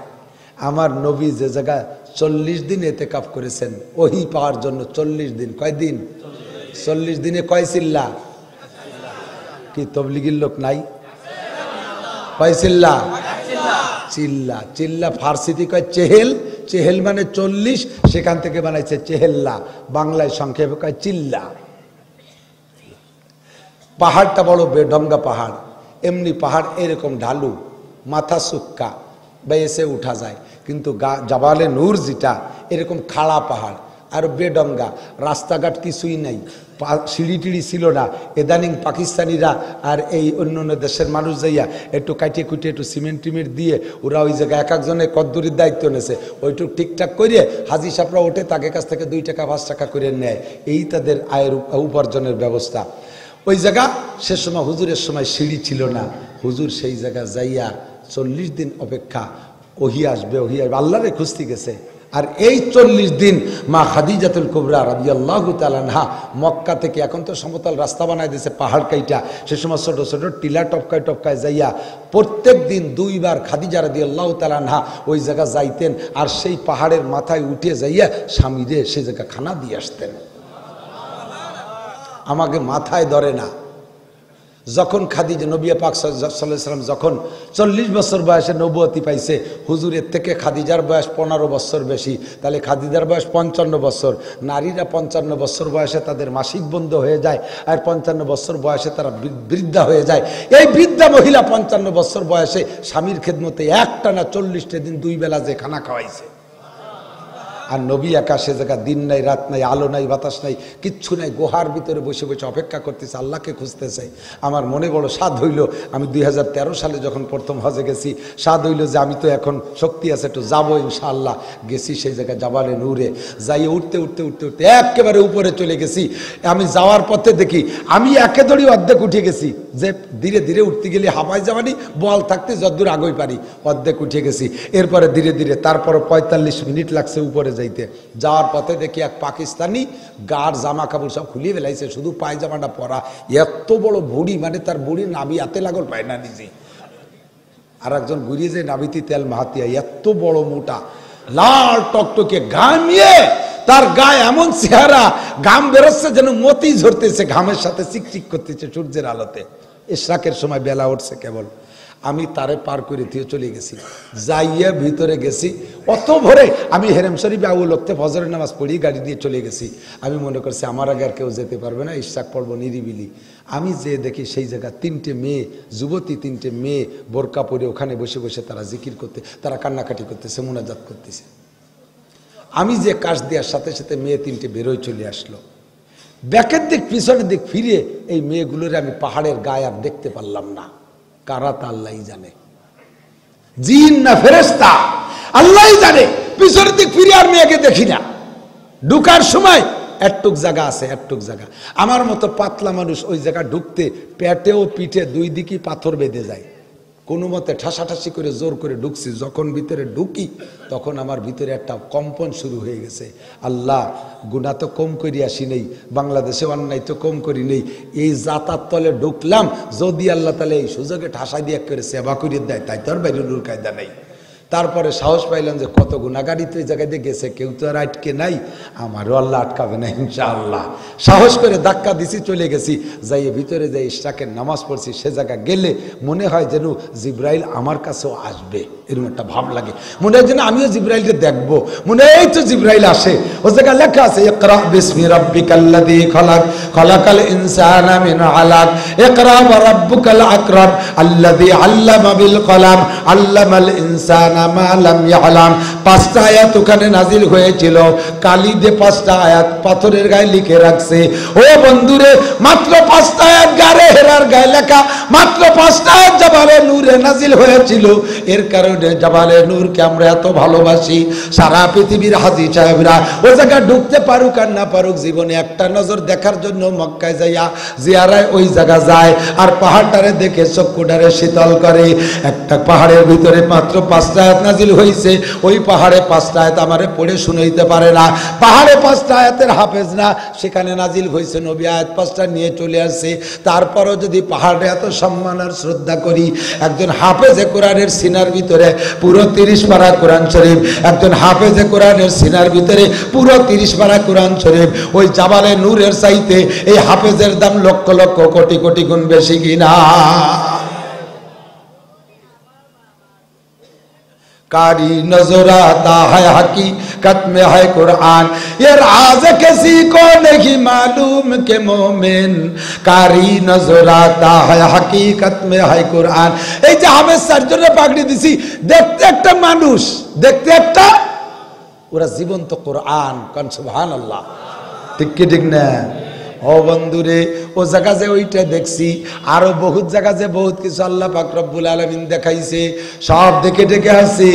[SPEAKER 1] আমার নবী যে জায়গা 40 দিন এতেকাফ করেছেন ওহি পাওয়ার জন্য, 40 দিন, কয় দিন? 40 দিনে কয় চিল্লা? কি তবলিগির লোক নাই? কয় চিল্লা? চিল্লা। চিল্লা ফার্সিতে কয় চেহেল, চেহেল মানে 40, সেখান থেকে বানাইছে চেহেল্লা, বাংলায় সংক্ষেপে কয় চিল্লা। পাহাড়টা বড় বেডঙ্গা পাহাড়, এমনি পাহাড় এরকম ঢালু, মাথা সুক্কা বেসে উঠা যায়, কিন্তু জাবালে নূর যেটা এরকম খাড়া পাহাড় আর বেডঙ্গা, রাস্তাঘাট কিছুই নাই, সিঁড়ি টিড়ি ছিল না। এদানিং পাকিস্তানিরা আর এই অন্য অন্য দেশের মানুষ যাইয়া একটু কাটিয়ে কুটিয়ে একটু সিমেন্ট টিমেন্ট দিয়ে ওরা ওই জায়গায় এক একজনের কদ্দুরির দায়িত্ব নেছে, ওইটুক ঠিকঠাক করিয়ে হাজী সাহেবরা ওঠে, তাকে কাছ থেকে 2 টাকা 5 টাকা করে নেয়, এই তাদের আয়ের উপার্জনের ব্যবস্থা। ওই জায়গা সে সময় হুজুরের সময় সিঁড়ি ছিল না, হুজুর সেই জায়গা যাইয়া 40 দিন অপেক্ষা, ওহি আসবে ওহি আসবে, আল্লাহরে খুঁজতে গেছে। আর এই 40 দিন মা খাদিজাতুল কুবরা রাদিয়াল্লাহু তাআলা আনহা মক্কা থেকে, এখন তো সমতল রাস্তা বানায় দিয়েছে পাহাড় কাইটা, সে সময় ছোট ছোট টিলা টপকায় টপকায় যাইয়া প্রত্যেক দিন 2 বার খাদিজা রাদিয়াল্লাহু তাআলা আনহা ওই জায়গা যাইতেন, আর সেই পাহাড়ের মাথায় উঠে যাইয়া স্বামীরে সে জায়গা খানা দিয়ে আসতেন। আমাকে মাথায় ধরে না, যখন খাদিজা নবী পাক সাল্লাল্লাহু আলাইহি সাল্লাম যখন 40 বছর বয়সে নবুয়তি পাইছে, হুজুরের থেকে খাদিজার বয়স 15 বছর বেশি, তাহলে খাদিজার বয়স 55 বছর। নারীরা 55 বছর বয়সে তাদের মাসিক বন্ধ হয়ে যায়, আর 55 বছর বয়সে তারা বৃদ্ধা হয়ে যায়। এই বৃদ্ধা মহিলা 55 বছর বয়সে স্বামীর খেদমতে একটানা 40টা দিন 2 বেলা যে খানা খাওয়াইছে। আর নবী আকাশে জায়গা, দিন নাই রাত নাই, আলো নাই বাতাস নাই, কিচ্ছু নাই, গুহার ভিতরে বসে বসে অপেক্ষা করতেছে, আল্লাহকে খুঁজতেছে। আমার মনে বড় স্বাদ হইল, আমি 2013 সালে যখন প্রথম হজে গেছি, স্বাদ হইল যে আমি তো এখন শক্তি আছে, একটু যাবো ইনশাআল্লাহ। গেছি সেই জায়গায় জাবালে নূরে, যাই উঠতে উঠতে উঠতে উঠতে একেবারে উপরে চলে গেছি। আমি যাওয়ার পথে দেখি আমি একে দড়ি অর্ধেক উঠে গেছি, যে ধীরে ধীরে উঠতে গেলে হাবাই যাবানি, বল থাকতে যতদূর আগই পারি, অর্ধেক উঠে গেছি। এরপরে ধীরে ধীরে, তারপর 45 মিনিট লাগছে উপরে যাইতে। যাওয়ার পথে দেখি এক পাকিস্তানি গার জামা কাপড় সব খুলিয়ে ফেলাইছে, শুধু পায়জামাটা পরা, এত বড় বুড়ি, মানে তার বুড়ির নাভি হাতে লাগল পায় না নিজে। আর একজন ঘুরিয়ে যে নাভিতে তেল মাহাতিয়া, এত বড় মোটা, লাল টকটকে ঘামিয়ে, তার গায়ে এমন চেহারা, ঘাম বেরোচ্ছে যেন মতি ঝরতেছে, ঘামের সাথে চিকচিক করতেছে সূর্যের আলোতে। ইশরাকের সময় বেলা উঠছে কেবল। আমি তারে পার করে দিয়ে চলে গেছি, যাইয়া ভিতরে গেছি অত ভোরে। আমি হেরেম শরীফ আবু লোকতে ফজরের নামাজ পড়ি গাড়ি দিয়ে চলে গেছি। আমি মনে করছি আমার আগে আর কেউ যেতে পারবে না, ইশরাক পড়বো নিরিবিলি। আমি যে দেখি সেই জায়গা 3টে মেয়ে, যুবতী 3টে মেয়ে বোরকা পরে ওখানে বসে বসে তারা জিকির করতে, তারা কান্নাকাটি করতেছে, মুনাজাত করতেছে। আমি যে কাশ দেওয়ার সাথে সাথে মেয়ে 3টে বেরোয় চলে আসলো। ব্যাকের দিক পিছনের দিক ফিরে এই মেয়েগুলোর আমি পাহাড়ের গায়ে আর দেখতে পারলাম না। কারা তা আল্লাহই জানে, জিন না ফেরেশতা আল্লাহই জানে। পিছনের দিক ফিরে আর মেয়েকে দেখি না। ঢুকার সময় একটুক জায়গা আছে, একটুক জায়গা। আমার মতো পাতলা মানুষ ওই জায়গা ঢুকতে পেটে ও পিঠে দুই দিকই পাথর বেঁধে যায়। কোনো মতে ঠাসাঠাসি করে জোর করে ঢুকছি। যখন ভিতরে ঢুকি তখন আমার ভিতরে একটা কম্পন শুরু হয়ে গেছে। আল্লাহ, গুনাহ তো কম করি আসি নেই, বাংলাদেশে অন্যায় তো কম করি নেই, এই জাতার তলে ঢুকলাম, যদি আল্লাহ তাহলে এই সুযোগে ঠাসা দিয়ে করে সেবা করিয়ে দেয়, তাই তো আর বাইরে নুর কায়দা নেই। তারপরে সাহস পাইলাম যে কত গুনাহগারী তো এই জায়গায় দিয়ে গেছে, কেউ তো আর আটকে নাই, আমারও আল্লাহ আটকাবে না ইনশাআল্লাহ। সাহস করে ধাক্কা দিছি, চলে গেছি। যাই ভিতরে যাই ইশরাকের নামাজ পড়ছি। সে জায়গা গেলে মনে হয় যেন জিব্রাইল আমার কাছেও আসবে, এরকম একটা ভাব লাগে। মনে হয় যেন আমিও জিব্রাইলকে দেখবো, মনে হয় এই তো জিব্রাইল আসে। ও জায়গায় লেখা আছে ইকরা বিসমি রাব্বিকাল্লাযী খালাক খালাকাল ইনসানা মিন আলাক ইকরা ওয়া রাব্বুকাল আকরাম আল্লাযী আল্লামা বিল কলাম আল্লামাল ইনসানা মা লাম ইয়ালাম। 5টা আয়াত ওখানে নাজিল হয়েছিল, কালি দিয়ে 5টা আয়াত পাথরের গায়ে লিখে রাখছে। ও বন্ধুরে, মাত্র 5টা আয়াত গারে হেরার গায়ে লেখা, মাত্র 5টা আয়াত জাবালে নূরে নাজিল হয়েছিল। এর কারণে জাবালে নূরকে আমরা এত ভালোবাসি। সারা পৃথিবীর হাজী সাহেবরা ও জায়গায় ঢুকতে পারুক আর না পারুক, জীবনে একটা নজর দেখার জন্য মক্কায় যাইয়া জিয়ারায় ওই জায়গা যায়, আর পাহাড়টারে দেখে চক্ষুটারে শীতল করে। একটা পাহাড়ের ভিতরে মাত্র 5টা আয়াত নাজিল হয়েছে, ওই পাহাড়ে 5টা আয়াত আমারে পড়ে শুনাইতে পারে না। পাহাড়ে 5টা আয়াতের হাফেজ না, সেখানে নাজিল হয়েছে, নবী আয়াত 5টা নিয়ে চলে আসছে। তারপরও যদি পাহাড়ে এত সম্মান আর শ্রদ্ধা করি, একজন হাফেজে কোরআনের সিনার ভিতরে পুরো 30 পারা কোরআন শরীফ, একজন হাফেজে কোরআনের সিনার ভিতরে পুরো 30 পারা কোরআন শরীফ, ওই জাবালে নূরের চাইতে এই হাফেজের দাম লক্ষ লক্ষ কোটি কোটি গুণ বেশি কিনা। कारी नजर आता है हकीकत में है कुरान, ये राज किसी को नहीं मालूम के मोमिन, कारी नजर आता है हकीकत में है कुरान। এই যে হাফেজ সার্জনে পাগড়ি দিছি, দেখতে একটা মানুষ, দেখতে একটা, ওরা জীবন্ত কোরআন। কান সুবহানাল্লাহ, ঠিক কি ঠিক না? ও বন্ধুরে, ও জায়গা যে ওইটা দেখছি, আরো বহুত জায়গা যে বহুত কিছু আল্লাহ পাক রব্বুল আলামিন দেখাইছে, সব দেখে দেখে আসে।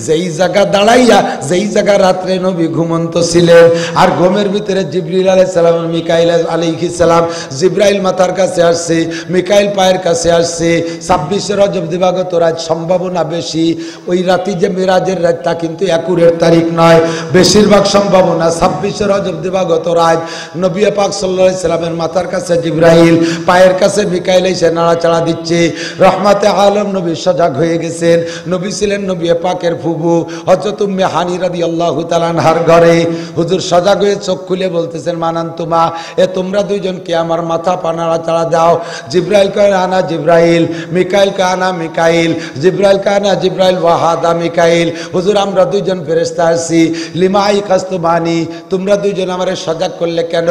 [SPEAKER 1] যেই জায়গা দাঁড়াইয়া, যেই জায়গা রাত্রে নবী ঘুমন্ত ছিলেন, আর ঘুমের ভিতরে জিবরিল আলাইহিস সালাম, মিকাইল আলাইহিস সালাম, জিবরাইল মাথার কাছে আসছে, মিকাইল পায়ের কাছে আসছে। 26 রজব দিবাগত রাত, সম্ভাবনা বেশি ওই রাতে যে মিরাজের রাত, তা কিন্তু একুরেট তারিখ নয়, বেশিরভাগ সম্ভাবনা 26 রজব দিবাগত রাত। নবী পাক সাল্লাল্লাহু আলাইহি সাল্লামের মাথার কাছে জিবরাইল, পায়ের কাছে মিকাইল এসে নাড়াচাড়া দিচ্ছে। রহমাতে আলম নবী সজাগ হয়ে গেছেন। নবী ছিলেন নবী পাকের ফুফু হযরত উম্মে হানি রাদিয়াল্লাহু তাআলা আনহার ঘরে। হুজুর সজাগ হয়ে চোখ খুলে বলতেছেন, মানান তুমা, এ তোমরা দুইজন কে আমার মাথা পা নাড়াচাড়া দাও। জিবরাইল কয় আনা জিবরাইল, মিকাইল কয় আনা মিকাইল, জিবরাইল কয় আনা জিবরাইল ওয়াহাদা মিকাইল। হুজুর আমরা দুইজন ফেরেশতা আছি। লিমাই কাস্তুমানি, তোমরা দুইজন আমারে সজাগ করলে কেন?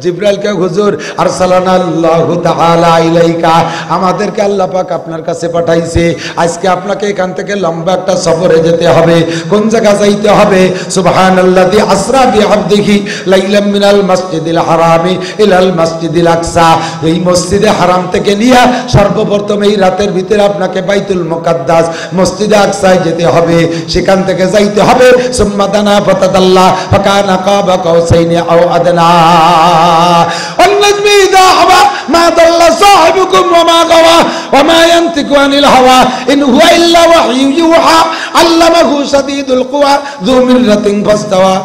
[SPEAKER 1] জিবরাইল কে হুজুর আরসালানাল্লাহু তাআলা ইলাইকা, আমাদেরকে আল্লাহ পাক আপনার কাছে পাঠাইছে। আজকে আপনাকে এখান থেকে লম্বা একটা সফরে যেতে হবে। কোন জায়গা যাইতে হবে? সুবহানাল্লাযী আসরা বিআবদিহি লাইলাম মিনাল মাসজিদিল হারামি ইলাল মাসজিদিল আকসা। এই মসজিদে হারাম থেকে নিয়ে সর্বপ্রথম এই রাতের ভিতরে আপনাকে বাইতুল মুকাদ্দাস মসজিদে আকসায় যেতে হবে। সেখান থেকে যাইতে হবে সুম্মা দানা ফাতাদাল্লা ফাকানা কাবা কাউসাইনি আও আদনা। والنجم إذا هوى ما ضل صاحبكم وما غوى وما ينطق عن الهوى إن هو إلا وحي يوحى علمه شديد القوى ذو مرة فاستوى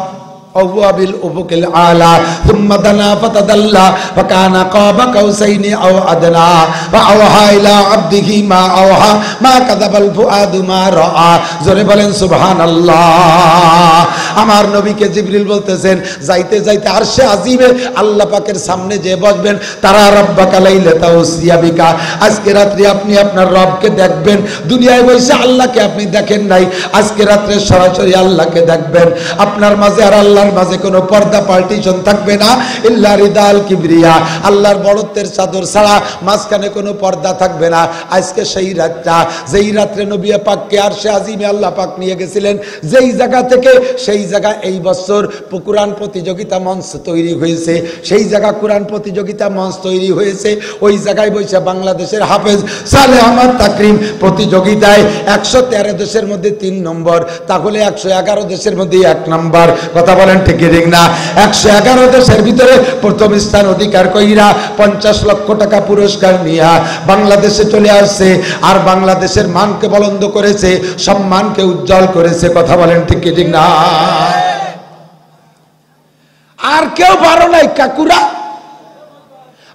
[SPEAKER 1] وهو بالأفق الأعلى ثم دنا فتدلى فكان قاب قوسين أو أدنى فأوحى إلى عبده ما أوحى ما كذب الفؤاد ما رأى। জোরে বলেন সুবহানাল্লাহ। আমার নবীকে জিবরিল বলতেছেন, যাইতে যাইতে আরশে আজিমে আল্লাহ পাকের সামনে যে বসবেন, তারা রব্বাকা লাইলাতা উসিয়া বিকা, আজকে রাত্রে আপনি আপনার রবকে দেখবেন। দুনিয়ায় বসে আল্লাহকে আপনি দেখেন নাই, আজকে রাত্রে সরাসরি আল্লাহকে দেখবেন। আপনার মাঝে আর আল্লাহর দুনিয়ার মাঝে কোনো পর্দা পার্টিশন থাকবে না, ইল্লা রিদাল কিবরিয়া, আল্লাহর বড়ত্বের চাদর ছাড়া মাঝখানে কোনো পর্দা থাকবে না। আজকে সেই রাতটা, যেই রাত্রে নবী পাককে আরশে আজিমে আল্লাহ পাক নিয়ে গেছিলেন, যেই জায়গা থেকে সেই জায়গা এই বছর কোরআন প্রতিযোগিতা মঞ্চ তৈরি হয়েছে, সেই জায়গা কোরআন প্রতিযোগিতা মঞ্চ তৈরি হয়েছে, ওই জায়গায় বসে বাংলাদেশের হাফেজ সালেহ আহমদ তাকরিম প্রতিযোগিতায় 113 দেশের মধ্যে 3 নম্বর, তাহলে 111 দেশের মধ্যে 1 নম্বর। কথা বলেন ঠিক ঠিক না? 111 দেশের ভিতরে প্রথম স্থান অধিকার কইরা 50 লক্ষ টাকা পুরস্কার নিয়ে বাংলাদেশে চলে আসছে, আর বাংলাদেশের মানকে বুলন্দ করেছে, সম্মানকে উজ্জ্বল করেছে। কথা বলেন ঠিক ঠিক না? আর কেউ পারো নাই কাকুরা।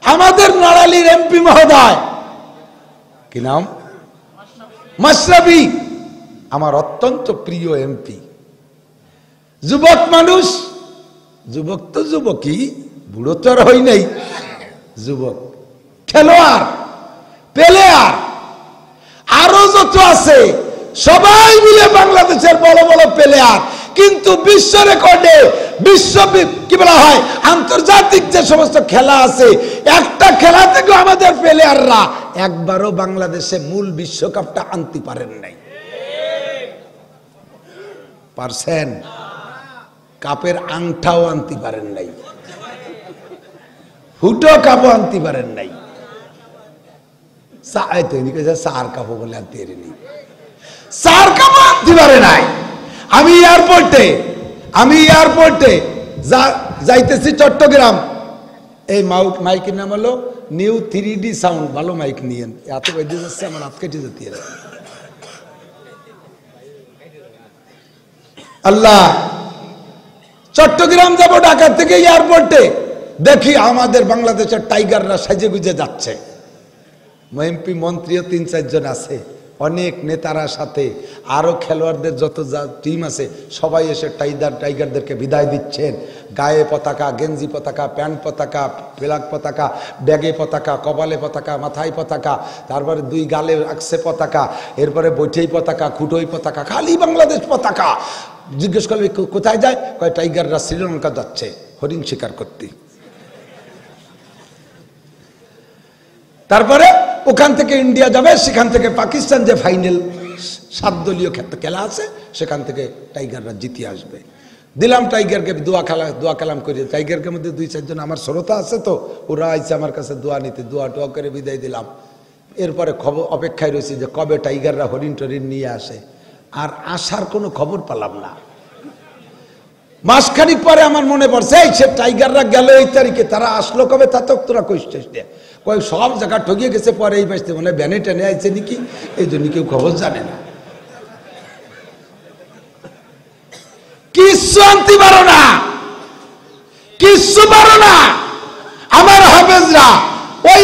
[SPEAKER 1] আমাদের নড়ালির এমপি মহোদয়, কি নাম? মাশরাফি, আমার অত্যন্ত প্রিয় এমপি। যুবক মানুষ, যুবক তো যুবকই, বুড়ো তো আর হই নাই, যুবক, খেলোয়াড়, প্লেয়ার, আরো যত আছে সবাই মিলে বাংলাদেশের বড় বড় প্লেয়ার, কিন্তু বিশ্ব রেকর্ডে, বিশ্ব কি বলা হয়, আন্তর্জাতিক যে সমস্ত খেলা আছে, একটা খেলা থেকে আমাদের প্লেয়াররা একবারও বাংলাদেশে মূল বিশ্বকাপটা আনতে পারেন নাই। পারছেন? কাপের আংটাও আনতে পারেন নাই, হুটো কাপও আনতে পারেন নাই, চার কাপও বলে আনতে পারেনি, চার কাপও আনতে পারে নাই। আমি এয়ারপোর্টে যাইতেছি চট্টগ্রাম, এই মাইকের নাম হলো নিউ 3D সাউন্ড, ভালো মাইক নিয়েন, এত বেঁধে যাচ্ছে আমার হাত কেটে যেতে। আল্লাহ, চট্টগ্রাম যাব, ঢাকা থেকে এয়ারপোর্টে দেখি আমাদের বাংলাদেশের টাইগাররা সাজে গুজে যাচ্ছে, এমপি মন্ত্রীও 3-4 জন আছে, অনেক নেতারা সাথে, আরো খেলোয়াড়দের যত টিম আছে সবাই এসে টাইগারদেরকে বিদায় দিচ্ছেন। গায়ে পতাকা, গেঞ্জি পতাকা, প্যান্ট পতাকা, ফ্ল্যাগ পতাকা, ব্যাগে পতাকা, কপালে পতাকা, মাথায় পতাকা, তারপরে 2 গালে আঁকছে পতাকা, এরপরে বৈঠেই পতাকা, খুঁটোই পতাকা, খালি বাংলাদেশ পতাকা। জিজ্ঞেস করবে কোথায় যায়, কয় টাইগাররা শ্রীলঙ্কা যাচ্ছে হরিণ শিকার করতে। তারপরে ওখান থেকে ইন্ডিয়া যাবে, সেখান থেকে পাকিস্তান যে ফাইনাল 7 দলীয় খেলা আছে, সেখান থেকে টাইগাররা জিতে আসবে। দিলাম টাইগারকে দোয়া কালাম করে, টাইগারকে মধ্যে 2-4 জন আমার শ্রোতা আছে, তো ওরা আইছে আমার কাছে দোয়া নিতে, দোয়া করে বিদায় দিলাম। এরপরে খবর অপেক্ষায় রয়েছে যে কবে টাইগাররা হরিণ টরিণ নিয়ে আসে, আর আসার কোনো খবর পেলাম না। মাসখানিক পরে আমার মনে পড়ছে, এই সে টাইগাররা গেল এই তারিখে, তারা আসলো কবে, তা তো তোরা কইছিস কয়েক সব জায়গা ঠকিয়ে গেছে, পরে এই বাঁচতে মনে ব্যানে টেনে আইছে নাকি, এই জন্য কেউ খবর জানে না। কিচ্ছু আনতে পারো না, কিচ্ছু পারো না। আমার হাফেজরা ওই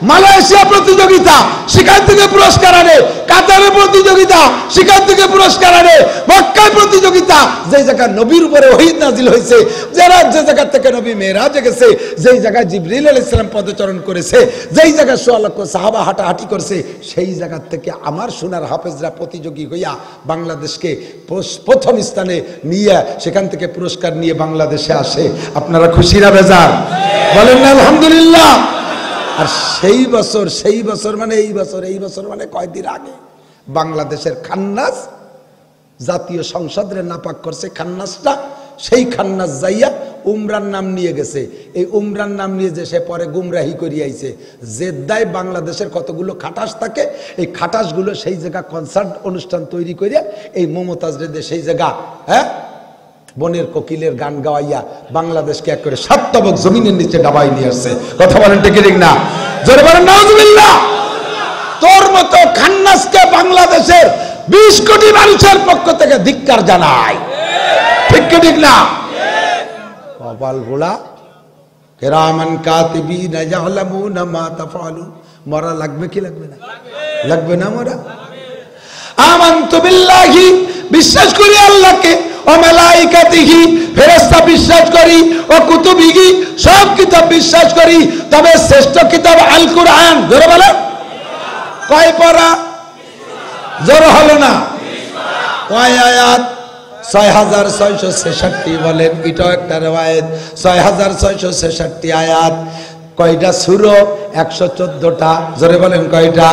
[SPEAKER 1] মালয়েশিয়া প্রতিযোগিতা, সেখান থেকে পুরস্কার আনে, কাতারের প্রতিযোগিতা, সেখান থেকে পুরস্কার আনে, মক্কায় প্রতিযোগিতা, যে জায়গায় নবীর উপরে ওহী নাজিল হয়েছে, যে জায়গা থেকে নবী মেরাজে গেছে, যেই জায়গায় জিবরিল আলাইহিস সালাম পদচারণ করেছে, যেই জায়গায় 100 লক্ষ সাহাবা হাঁটাহাঁটি করছে, সেই জায়গা থেকে আমার সোনার হাফেজরা প্রতিযোগী হইয়া বাংলাদেশকে প্রথম স্থানে নিয়ে, সেখান থেকে পুরস্কার নিয়ে বাংলাদেশে আসে। আপনারা খুশি না বেজার? বলেন না আলহামদুলিল্লাহ। আর সেই বছর মানে এই বছর মানে কয়দিন আগে বাংলাদেশের খান্নাস জাতীয় সংসদের নাপাক করছে, খান্নাসটা, সেই খান্নাস যাইয়া উমরার নাম নিয়ে গেছে। এই উমরার নাম নিয়ে যে সে পরে গুমরাহি করিয়াইছে। জেদ্দায় বাংলাদেশের কতগুলো খাটাস থাকে, এই খাটাসগুলো সেই জায়গা কনসার্ট অনুষ্ঠান তৈরি করিয়া এই মমতাজ রেদে সেই জায়গা, হ্যাঁ, বনের কোকিলের গান গাওয়াইয়া বাংলাদেশকে এক করে 7 তবক জমিনের নিচে ডাবাই নিয়ে আসছে। কথা বলেন ঠিক না? জোরে বলেন নাউজুবিল্লাহ। তোর মতো খান্নাসকে বাংলাদেশের 20 কোটি মানুষের পক্ষ থেকে ধিক্কার জানাই। ঠিক ঠিক না? কপাল পোড়া, কিরামান কাতিবিন ইয়ালামুনা মা তাফআলুন। মরা লাগবে কি লাগবে না? লাগবে না মরা? আমানতু বিল্লাহি, বিশ্বাস করি আল্লাহকে, ও মালাইকাতিহি, ফেরেশতা বিশ্বাস করি, ও কুতুবিহি, সব কিতাব বিশ্বাস করি, তবে শ্রেষ্ঠ কিতাব আল কুরআন। জোরে বলেন, কয় পারা? জোরে হলো না? কয় আয়াত? 6666 বলেন, এটাও একটা রিওয়ায়াত। 6666 আয়াত। কয়টা সূরা? 114টা। জোরে বলেন কয়টা?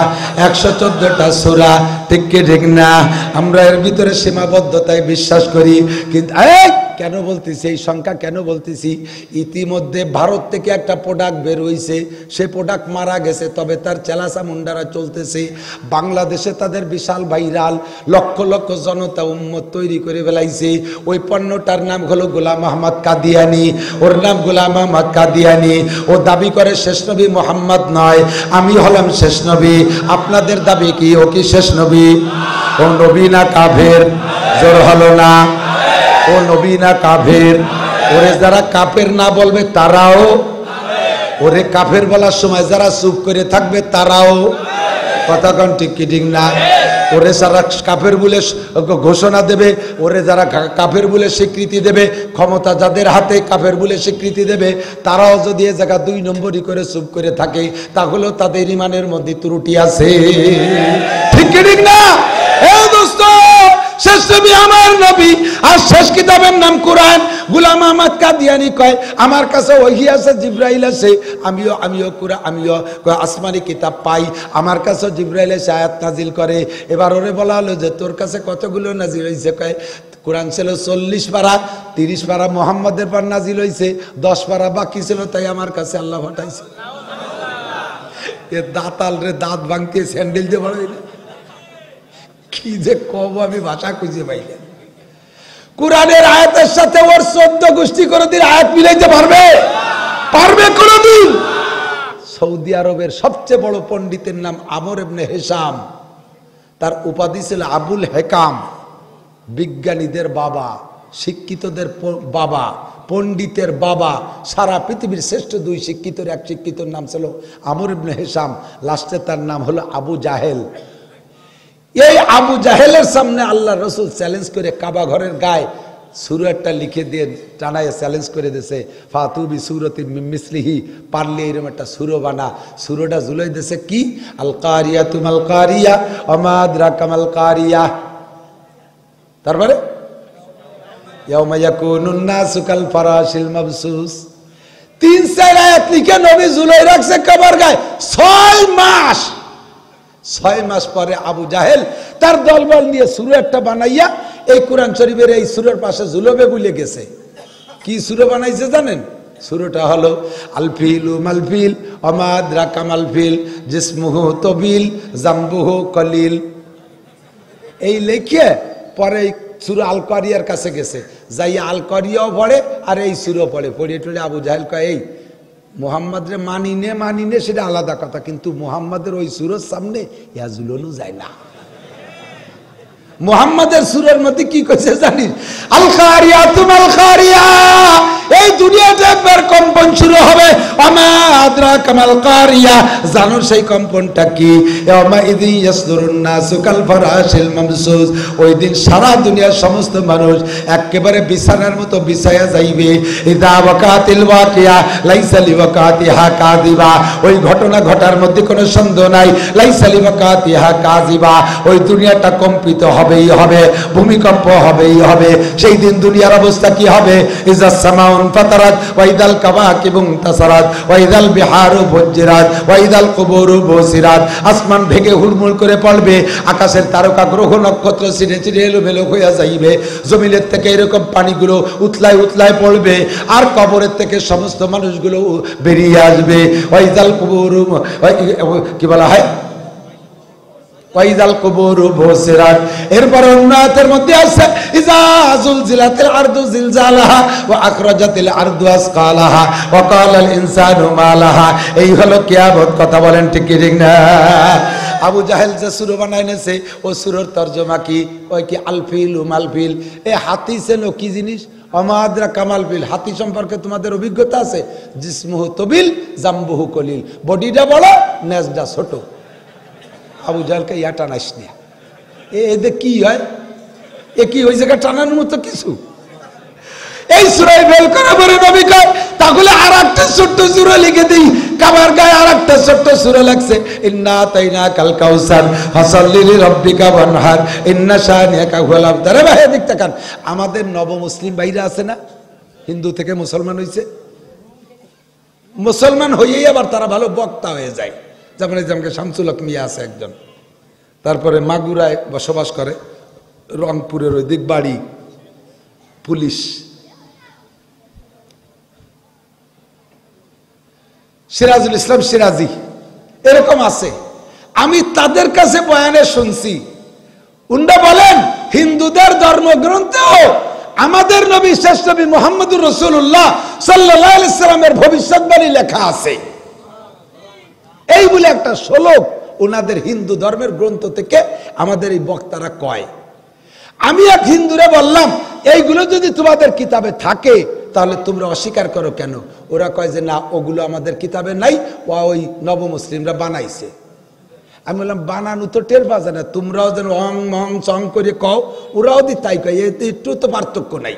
[SPEAKER 1] 114টা সূরা। ঠিক কি ঠিক না? আমরা এর ভিতরে সীমাবদ্ধতায় বিশ্বাস করি, কিন্তু কেন বলতেছি এই সংখ্যা কেন বলতেছি? ইতিমধ্যে ভারত থেকে একটা প্রোডাক্ট বের হয়েছে, সে প্রোডাক্ট মারা গেছে, তবে তার চেলাসা মুন্ডারা চলতেছে। বাংলাদেশে তাদের বিশাল ভাইরাল, লক্ষ লক্ষ জনতা উম্মত তৈরি করে ফেলাইছে। ওই পণ্যটার নাম হলো গোলাম আহমদ কাদিয়ানি। ওর নাম গোলাম আহমদ কাদিয়ানি। ও দাবি করে শেষ নবী মোহাম্মদ নয়, আমি হলাম শেষ নবী। আপনাদের দাবি কি ও কি শেষ নবী? ও নবী না কাফের? জোর হলো না? ও নবী না কাফের? ওরে যারা কাফের না বলবে তারাও, ওরে কাফের বলার সময় যারা চুপ করে থাকবে তারাও। কথা কোন ঠিক কি ঠিক না? ওরে যারা কাফের বলে ঘোষণা দেবে, ওরে যারা কাফের বলে স্বীকৃতি দেবে, ক্ষমতা যাদের হাতে কাফের বলে স্বীকৃতি দেবে, তারাও যদি এ জায়গা 2 নম্বরই করে চুপ করে থাকে, তাহলেও তাদের ইমানের মধ্যে ত্রুটি আছে। ঠিক কি ঠিক না? দোস্ত, শেষ নবী আমার নবী, আর শেষ কিতাবের নাম কোরআন। গোলাম আহমদ কাদিয়ানি কয় আমার কাছে ওহী আছে, জিবরাইল আছে, আমিও কোরআন, আমিও আসমানি কিতাব পাই, আমার কাছে জিবরাইল এসে আয়াত নাজিল করে। এবার ওরে বলা হলো যে তোর কাছে কতগুলো নাজিল হয়েছে? কয় কোরআন ছিল 40 পারা, 30 পারা মোহাম্মদের পর নাজিল হয়েছে, 10 পারা বাকি ছিল, তাই আমার কাছে আল্লাহ পাঠাইছে। এ দাঁতাল রে, দাঁত ভাঙতে স্যান্ডেল যে বড় কি যে কব, আমি ভাষা খুঁজে পাইলে। কোরআনের আয়াতের সাথে ওর 14 গোষ্ঠী কোনদিন আয়াত মিলাইতে পারবে? পারবে কোনদিন? সৌদি আরবের সবচেয়ে বড় পণ্ডিতের নাম আমর ইবনে হিশাম, তার উপাধি ছিল আবুল হেকাম। বিজ্ঞানীদের বাবা, শিক্ষিতদের বাবা, পণ্ডিতের বাবা। সারা পৃথিবীর শ্রেষ্ঠ 2 শিক্ষিতর এক শিক্ষিতর নাম ছিল আমর ইবনে হিশাম, লাস্টে তার নাম হলো আবু জাহেল। এই আবু জাহেলের সামনে আল্লাহ রসুল চ্যালেঞ্জ করে কাবা ঘরের গায়ে সূরাটা লিখে দিয়ে টানায় চ্যালেঞ্জ করে দিয়েছে, ফাতুবি সূরাতিন মিন মিসলিহি, পারলে এরকম একটা সূরা বানা। সূরাটা ঝুলাই দিয়েছে কি? আল কারিয়াতু মাল কারিয়া ওয়া মা আদরাকা মাল কারিয়া। তারপরে ইয়াউমা ইয়াকুনুন নাসু কাল ফারাশিল মাবসুস। 3-4 আয়াত লিখে নবী ঝুলাই রাখছে কাবার গায়ে 6 মাস। 6 মাস পরে আবু জাহেল তার দলবল নিয়ে সূরা একটা বানাইয়া এই কোরআন শরীফের এই সূরার পাশে ঝুলবে বলে গেছে। কি সূরা বানাইছে জানেন? সূরাটা হলো আল ফিলু মাল ফিল ওয়া মা আদরাকা মাল ফিল জিসমুহু তবিল জামবুহু কলিল। এই লেখে পরে সূরা আল কারিয়ার কাছে গেছে, যাইয়া আল কারিয়াও পড়ে আর এই সূরা পড়ে। পড়ে টড়ে আবু জাহেল কয়, এই মুহাম্মাদরে মানিনে সেটা আলাদা কথা, কিন্তু মুহাম্মাদের ওই সূরার সামনে ইয়া ঝুলানো যায় না। মুহাম্মাদের সূরার মধ্যে কি কইছে জানিস? আল কারিয়াতু মাল কারিয়া। এই দুনিয়াতে একবার কম্পন শুরু হবে। ওমা আদরাকা মাল কারিয়া, জানো সেই কম্পনটা কি? ওমা ইদি ইয়াসদুরুন নাসু কাল ফারাশিল মামসুস। ওই দিন সারা দুনিয়ার সমস্ত মানুষ একেবারে বিছানার মতো বিছায়া যাইবে। ইদা ওয়াকাতিল ওয়াকিয়া লাইসা লিওয়াকাতিহা কাযিবা। ওই ঘটনা ঘটার মধ্যে কোনো সন্দেহ নাই, লাইসা লিওয়াকাতিহা কাযিবা। ওই দুনিয়াটা কম্পিত হবেই হবে, ভূমিকম্প হবেই হবে। সেই দিন দুনিয়ার অবস্থা কি হবে? ইজাস সামাউন ফাতারাত ওয়া ইদাল কাওয়াকিবু তাসারাত ওয়া ইদাল বিহারু ফুজ্জিরাত ওয়া ইদাল কুবুরু বুসিরাত। আসমান ভেঙে হুড়মুড় করে পড়বে, আকাশের তারকা গ্রহ নক্ষত্র ছিঁড়ে ছিঁড়ে এলোমেলো হইয়া যাইবে, জমিনের থেকে এরকম পানিগুলো উতলায় উতলায় পড়বে, আর কবরের থেকে সমস্ত মানুষগুলো বেরিয়ে আসবে। ওয়া ইদাল কুবুরু, কি বলা হয়? ওয়াইদাল কুবুরু বুসিরাত। এরপর অন্য আয়াতের মধ্যে আছে ইজা যুলজিলাতিল আরদু জিলজালাহা ওয়া আখরাজাতিল আরদু আসকালাহা ওয়া ক্বালাল ইনসানু মা লাহা। এই হলো কিয়ামত। কথা বলেন ঠিক কি ঠিক না? আবু জাহেল যে সূরা বানাইছে ও সূরার তরজমা কি? কয় কি আল ফিলু মাল ফিল। এই হাতি ছিল কি জিনিস? ওমা আদরাকা মাল ফিল। হাতি সম্পর্কে তোমাদের অভিজ্ঞতা আছে? জিসমুহু তবিল জামবুহু কলিল। বডিটা বড়, নেজটা ছোট। আবু জাহেলকে ইয়া টানাইস না। এদের কি হয়? এ কি ওই জায়গায় টানানোর মতো কিছু? এই সূরায় বেল করা পরে নবী কয় তাহলে আর একটা ছোট্ট সূরা লিখে দিই, কাবার গায়ে আরেকটা ছোট্ট সূরা লাগছে, ইন্না আতাইনা কাল কাউসার ফাসাল্লি লিরাব্বিকা ওয়ানহার ইন্না শানিয়াকা হুয়াল আবতার। ভাই এদিক তাকান, আমাদের নবমুসলিম ভাইরা আছে না, হিন্দু থেকে মুসলমান হইছে, মুসলমান হইয়েই আবার তারা ভালো বক্তা হয়ে যায়। যেমন এই যে শামসুল হক মিয়া আছে একজন, তারপরে মাগুরায় বসবাস করে, রংপুরের ওই দিক বাড়ি, পুলিশ। সিরাজুল ইসলাম সিরাজি এরকম আছে, আমি তাদের কাছে বয়ানে শুনছি, উনারা বলেন হিন্দুদের ধর্মগ্রন্থেও আমাদের নবী শেষ নবী মুহাম্মদুর রাসূলুল্লাহ সাল্লাল্লাহু আলাইহি সাল্লামের ভবিষ্যৎবাণী লেখা আছে। এই বলে একটা শ্লোক ওনাদের হিন্দু ধর্মের গ্রন্থ থেকে আমাদের এই বক্তারা কয়। আমি এক হিন্দুরে বললাম, এইগুলো যদি তোমাদের কিতাবে থাকে তাহলে তোমরা অস্বীকার করো কেন? ওরা কয় যে না, ওগুলো আমাদের কিতাবে নাই, ওই নবমুসলিমরা বানাইছে। আমি বললাম বানানো তো টের পাওয়া না, তোমরাও যেন অং মং চং করে কও, ওরাও দি তাই কয়, এতে একটু তো পার্থক্য নাই।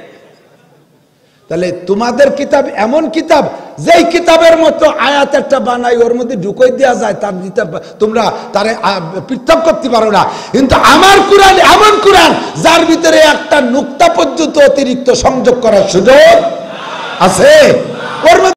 [SPEAKER 1] তাহলে তোমাদের কিতাব এমন কিতাব যেই কিতাবের মতো আয়াত একটা বানাই ওর মধ্যে ঢুকাই দেওয়া যায়, তার কিতাব তোমরা তারে পৃথক করতে পারো না। কিন্তু আমার কুরআন এমন কুরআন যার ভিতরে একটা নুক্তা পর্যন্ত অতিরিক্ত সংযোগ করার সুযোগ আছে। ওর